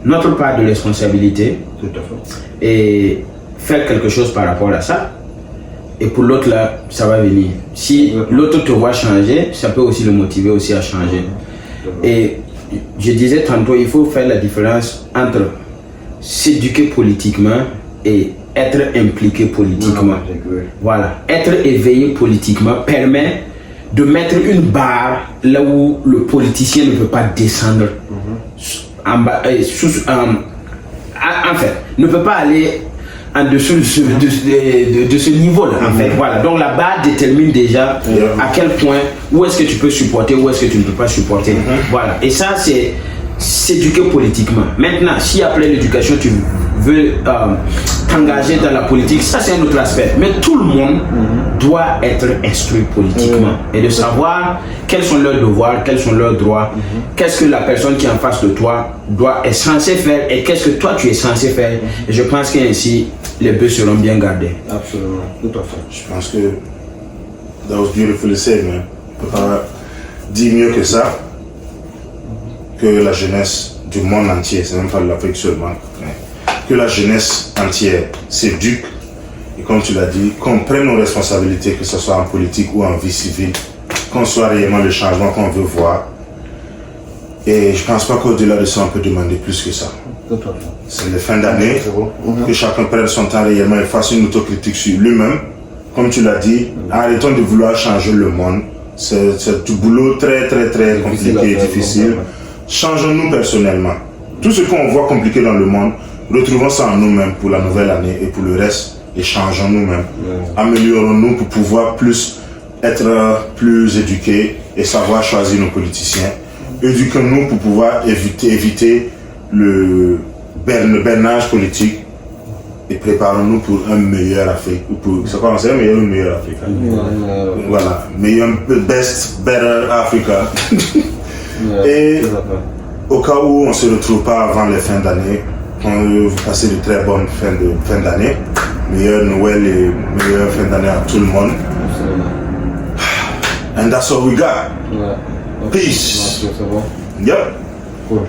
notre part de responsabilité. Tout à fait. Et faire quelque chose par rapport à ça. Et pour l'autre là, ça va venir. Si l'autre te voit changer, ça peut aussi le motiver aussi à changer. Et je disais tantôt, il faut faire la différence entre s'éduquer politiquement et être impliqué politiquement. Voilà, être éveillé politiquement permet de mettre une barre là où le politicien ne peut pas descendre. En bas, en fait, ne peut pas aller en dessous de ce niveau-là. En fait, voilà. Donc la barre détermine déjà à quel point, où est-ce que tu peux supporter, où est-ce que tu ne peux pas supporter. Voilà. Et ça, c'est s'éduquer politiquement. Maintenant, si après l'éducation, tu veux t'engager dans la politique, ça c'est un autre aspect. Mais tout le monde doit être instruit politiquement et de savoir quels sont leurs devoirs, quels sont leurs droits, qu'est-ce que la personne qui est en face de toi est censée faire et qu'est-ce que toi tu es censé faire. Et je pense qu'ainsi, les bœufs seront bien gardés. Absolument, tout à fait. Je pense que that was beautifully said, man. On peut pas dire mieux que ça, que la jeunesse du monde entier, c'est même pas de l'Afrique seulement, que la jeunesse entière s'éduque et comme tu l'as dit, qu'on prenne nos responsabilités, que ce soit en politique ou en vie civile, qu'on soit réellement le changement qu'on veut voir. Et je pense pas qu'au-delà de ça, on peut demander plus que ça. C'est les fins d'année, que chacun prenne son temps réellement et fasse une autocritique sur lui-même. Comme tu l'as dit, arrêtons de vouloir changer le monde. C'est du boulot très compliqué et difficile. Changeons-nous personnellement. Tout ce qu'on voit compliqué dans le monde, retrouvons ça en nous-mêmes pour la nouvelle année et pour le reste, et changeons nous-mêmes. Améliorons-nous pour pouvoir être plus éduqués et savoir choisir nos politiciens. Éduquons-nous pour pouvoir éviter le bernage politique et préparons-nous pour un meilleur Afrique. C'est quoi, c'est un meilleur Afrique. Voilà, better Africa. Et au cas où on ne se retrouve pas avant les fins d'année, on veut passer de très bonnes fins d'année. Meilleure Noël et meilleure fin d'année à tout le monde. And that's all we got. Peace. Yep. Cool.